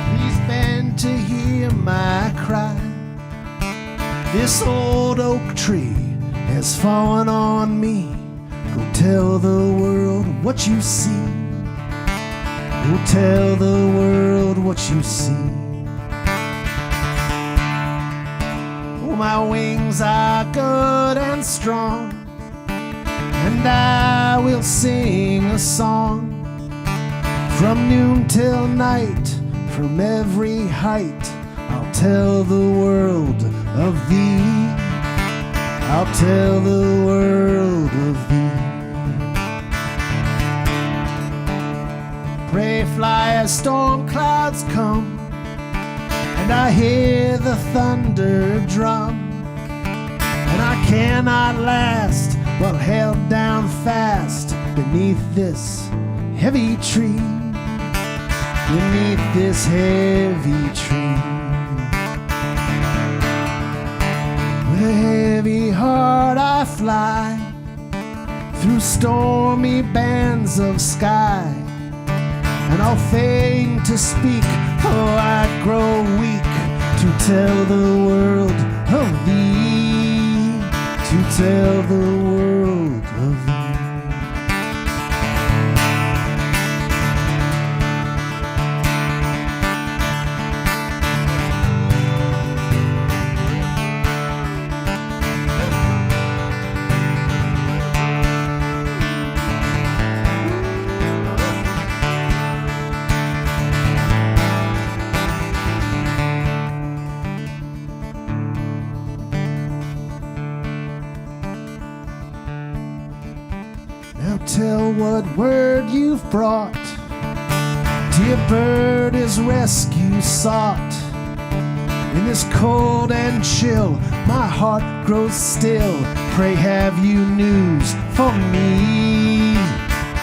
please bend to hear my cry. This old oak tree has fallen on me. Go tell the world what you see. Go tell the world what you see. Oh, my wings are good and strong, and I will sing a song from noon till night, from every height. I'll tell the world of thee. I'll tell the world of thee. Pray fly as storm clouds come, and I hear the thunder drum, and I cannot last while held down fast beneath this heavy tree, beneath this heavy tree. With a heavy heart I fly through stormy bands of sky, and I'll feign to speak, oh, I grow weak to tell the world of thee, to tell the world of thee. Now tell what word you've brought, dear bird, is rescue sought. In this cold and chill, my heart grows still. Pray have you news for me?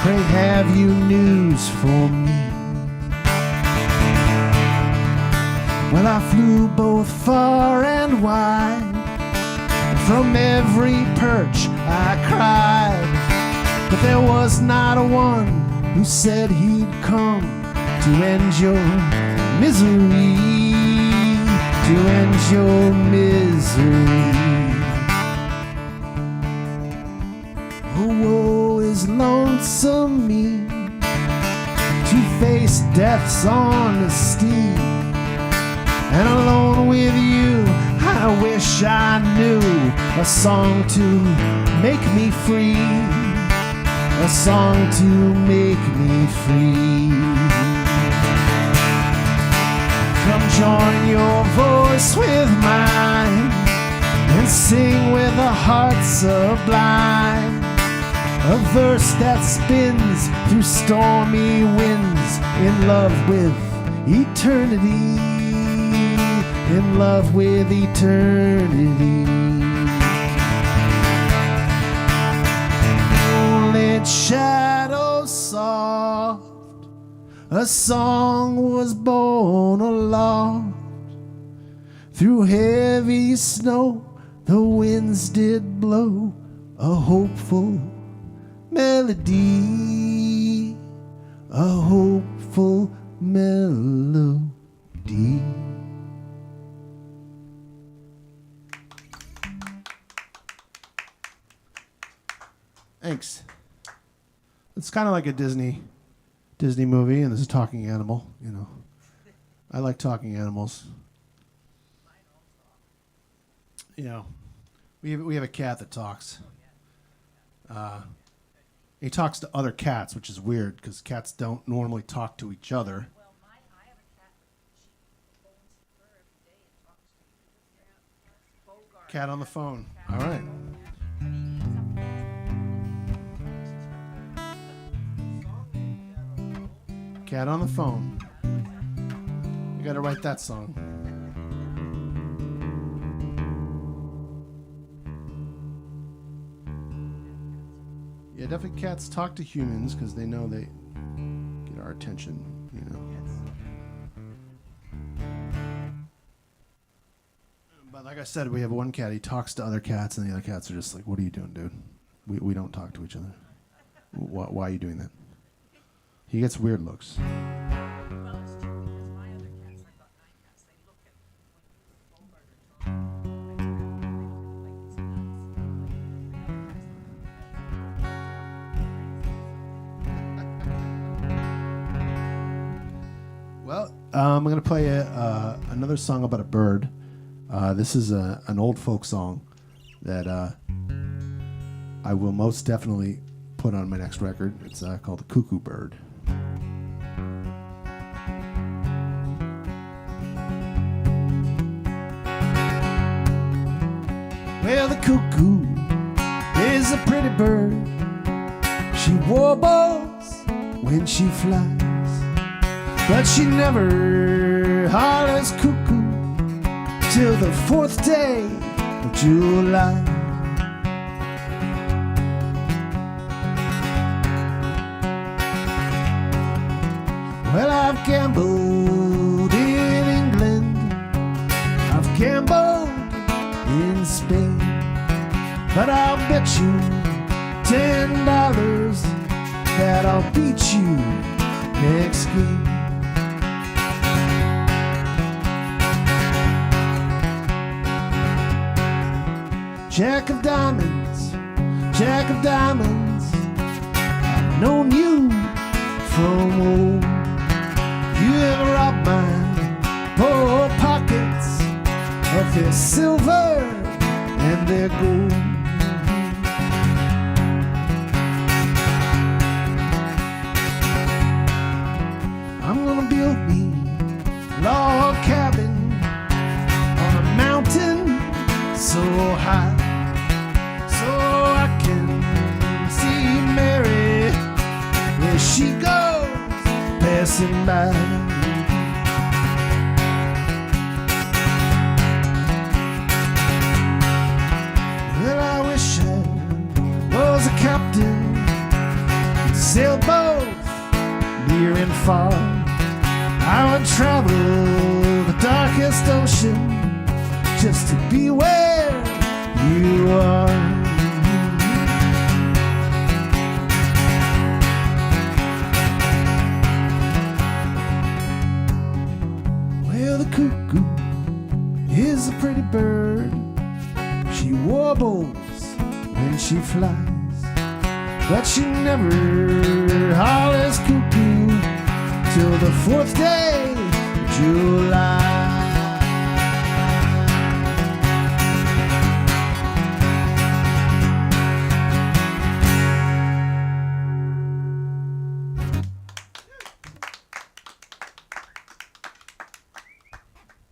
Pray have you news for me? Well, I flew both far and wide, and from every perch I cried, but there was not a one who said he'd come to end your misery, to end your misery. Oh, woe is lonesome me to face death's honesty, and alone with you I wish I knew a song to make me free, a song to make me free. Come join your voice with mine and sing with a heart sublime, a verse that spins through stormy winds, in love with eternity, in love with eternity. Moonlit shadows soft, a song was born aloft. Through heavy snow the winds did blow, a hopeful melody, a hopeful melody. Thanks. It's kind of like a Disney movie, and there's a talking animal, you know. I like talking animals. You know, we have a cat that talks. He talks to other cats, which is weird because cats don't normally talk to each other. Well, I have a cat, she phones her every day and talks to me. Bogart. Cat on the phone. All right. Cat on the phone. You got to write that song. Yeah, definitely cats talk to humans because they know they get our attention, you know. But like I said, we have one cat. He talks to other cats, and the other cats are just like, "What are you doing, dude? We don't talk to each other. Why are you doing that?" He gets weird looks. Well, it's true because my other cats, I've got 9 cats, they look at when you and Bogart are talking. Well, I'm going to play another song about a bird. This is an old folk song that I will most definitely put on my next record. It's called The Cuckoo Bird. Well, the cuckoo is a pretty bird. She warbles when she flies, but she never hollers cuckoo till the 4th day of July. gambled in England, I've gambled in Spain, but I'll bet you $10 that I'll beat you next game. Jack of diamonds, Jack of diamonds, I've known you from old. You have robbed my poor pockets of their silver and their gold. I'm gonna build me a log cabin on a mountain so high, so I can see Mary where she goes passing by. Well, I wish I was a captain, sail both near and far. I would travel the darkest ocean just to be where you are. Well, the cuckoo is a pretty bird. She warbles when she flies, but she never hollers cuckoo till the 4th day of July.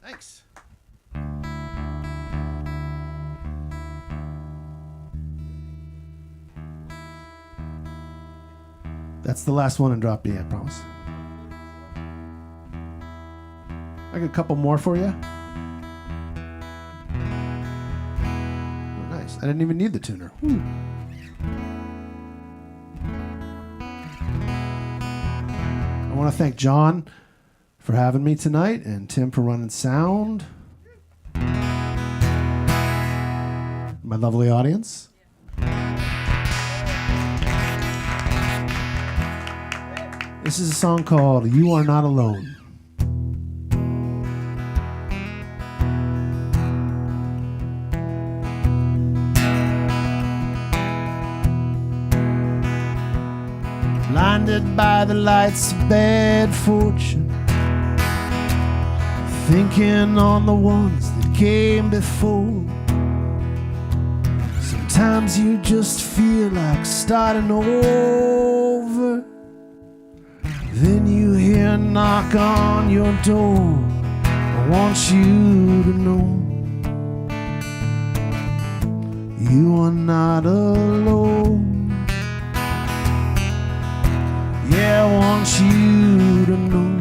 Thanks. That's the last one in drop B, I promise. I got a couple more for you. Oh, nice. I didn't even need the tuner. Whew. I want to thank John for having me tonight and Tim for running sound. My lovely audience. This is a song called You Are Not Alone. Blinded by the lights of bad fortune, thinking on the ones that came before. Sometimes you just feel like starting over. Then you hear a knock on your door. I want you to know you are not alone. Yeah, I want you to know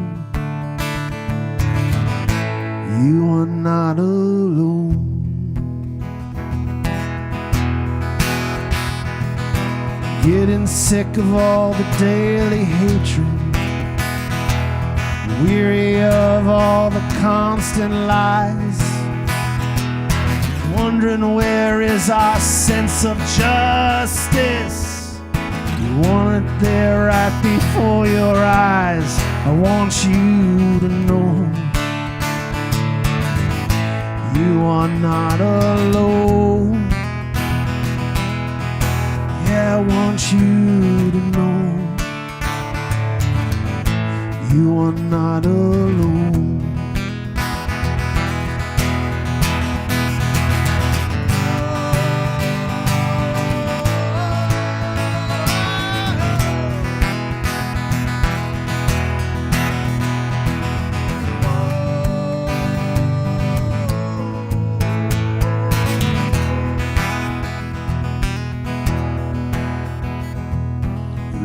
you are not alone. Getting sick of all the daily hatred, weary of all the constant lies, wondering where is our sense of justice. You want it there right before your eyes. I want you to know you are not alone. Yeah, I want you to know you are not alone.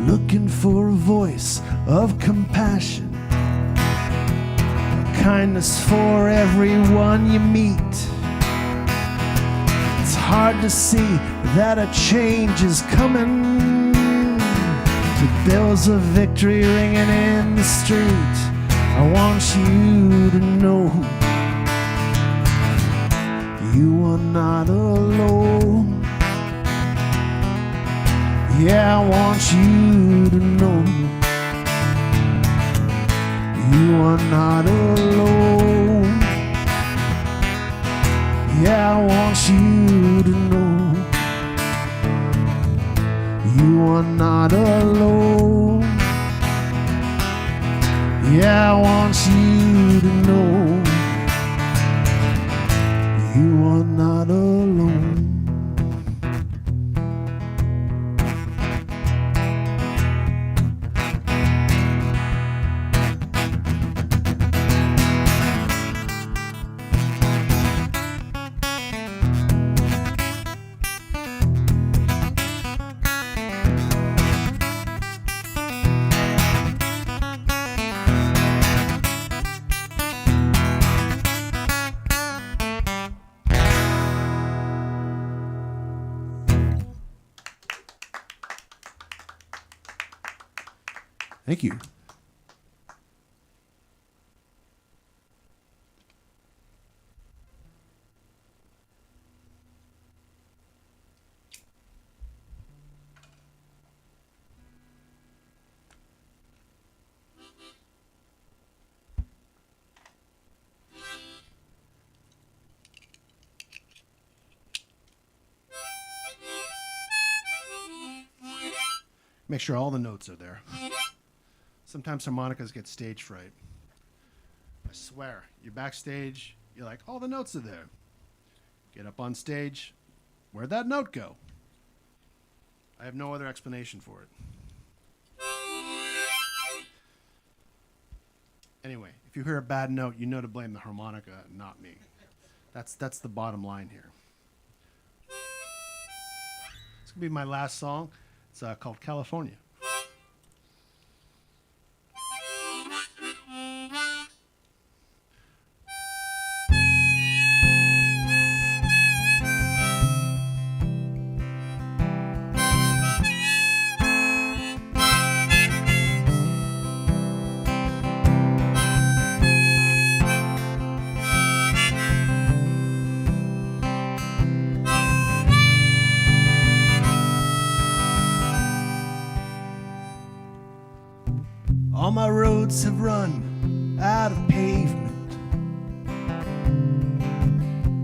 Looking for a voice of compassion, kindness for everyone you meet. It's hard to see that a change is coming. The bells of victory ringing in the street. I want you to know you are not alone. Yeah, I want you to know you are not alone. Yeah, I want you to know you are not alone. Yeah, I want you to know you are not alone. Thank you. Make sure all the notes are there. Sometimes harmonicas get stage fright. I swear, you're backstage, you're like, all the notes are there. Get up on stage, where'd that note go? I have no other explanation for it. Anyway, if you hear a bad note, you know to blame the harmonica, not me. That's the bottom line here. It's gonna be my last song. It's called California. All my roads have run out of pavement.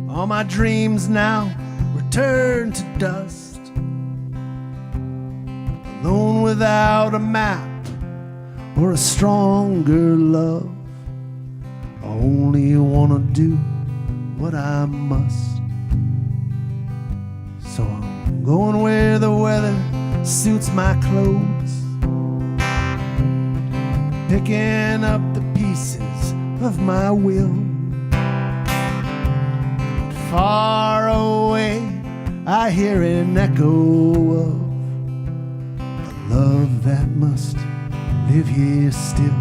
All my dreams now return to dust. Alone without a map or a stronger love. I only wanna do what I must. So I'm going where the weather suits my clothes. Picking up the pieces of my will. Far away, I hear an echo of a love that must live here still.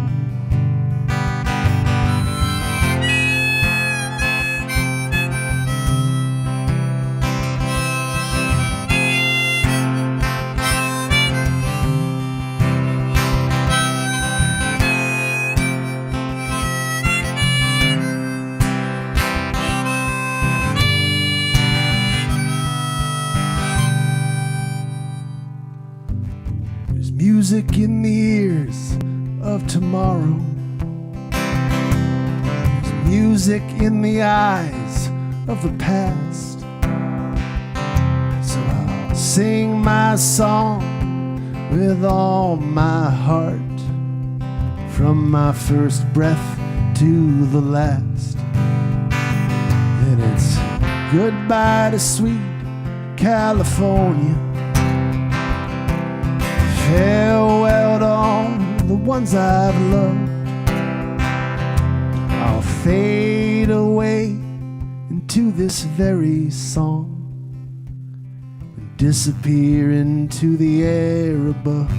Music in the ears of tomorrow. There's music in the eyes of the past. So I'll sing my song with all my heart, from my first breath to the last. Then it's goodbye to sweet California. Farewell to all the ones I've loved. I'll fade away into this very song and disappear into the air above.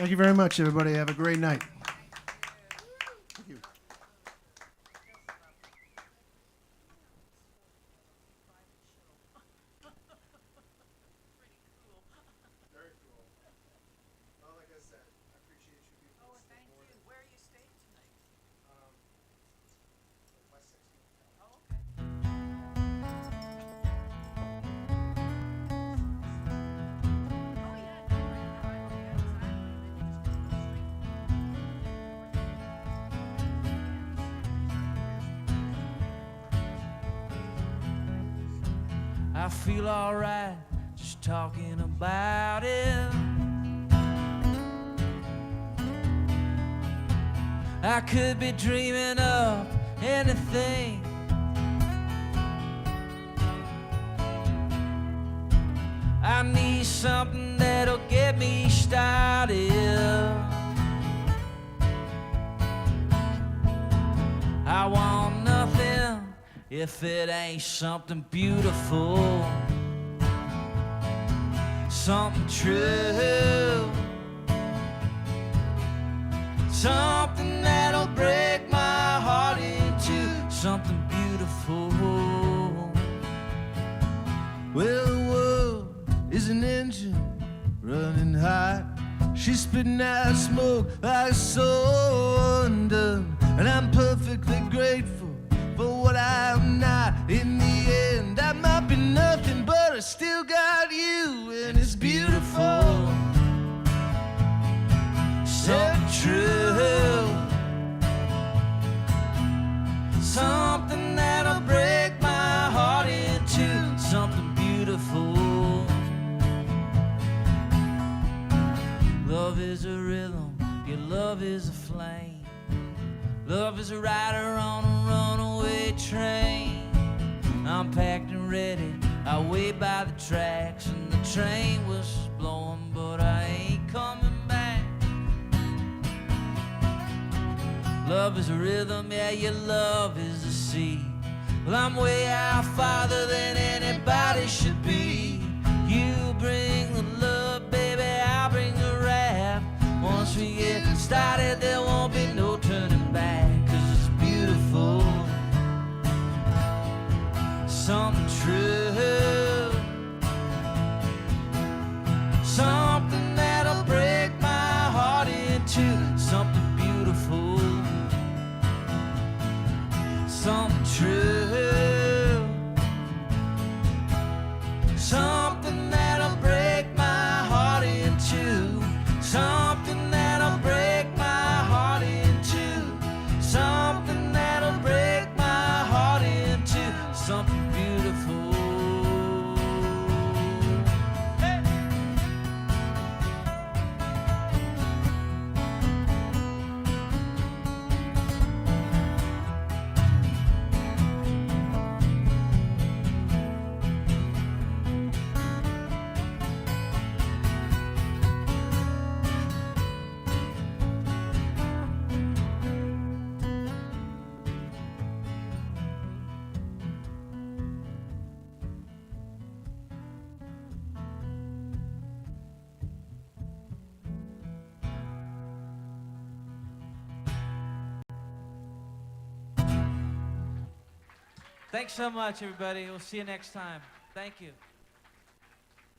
Thank you very much, everybody. Have a great night. Thank you. Very cool. Well, like I said, I appreciate you people. Oh, thank you. Where are you staying tonight? My 16th. Oh, okay. Oh, yeah, no, I know, yeah, exactly. They just go straight. I feel alright just talking about it. I could be dreaming up anything. I need something that'll get me started. I want nothing if it ain't something beautiful, something true, something that'll break my heart into something beautiful. Well, the world is an engine running hot. She's spitting out smoke like so undone, and I'm perfectly grateful for what I'm not. In the end, I might be nothing, but I still got you, and it's beautiful. So true. Something that'll break my heart into something beautiful. Love is a rhythm, your love is a flame. Love is a rider on a runaway train. I'm packed and ready, I wait by the tracks, and the train was blowing, but I ain't coming back. Love is a rhythm, yeah, your love is a sea. Well, I'm way out farther than anybody should be. You bring the love, baby, I'll bring the rap. Once we get started, there won't be no turning back, 'cause it's beautiful, something true, something that'll break my heart into something beautiful, something true, something that'll break my heart into something that'll break my heart into something that'll break my heart into something beautiful. Hey. Thanks so much, everybody. We'll see you next time. Thank you.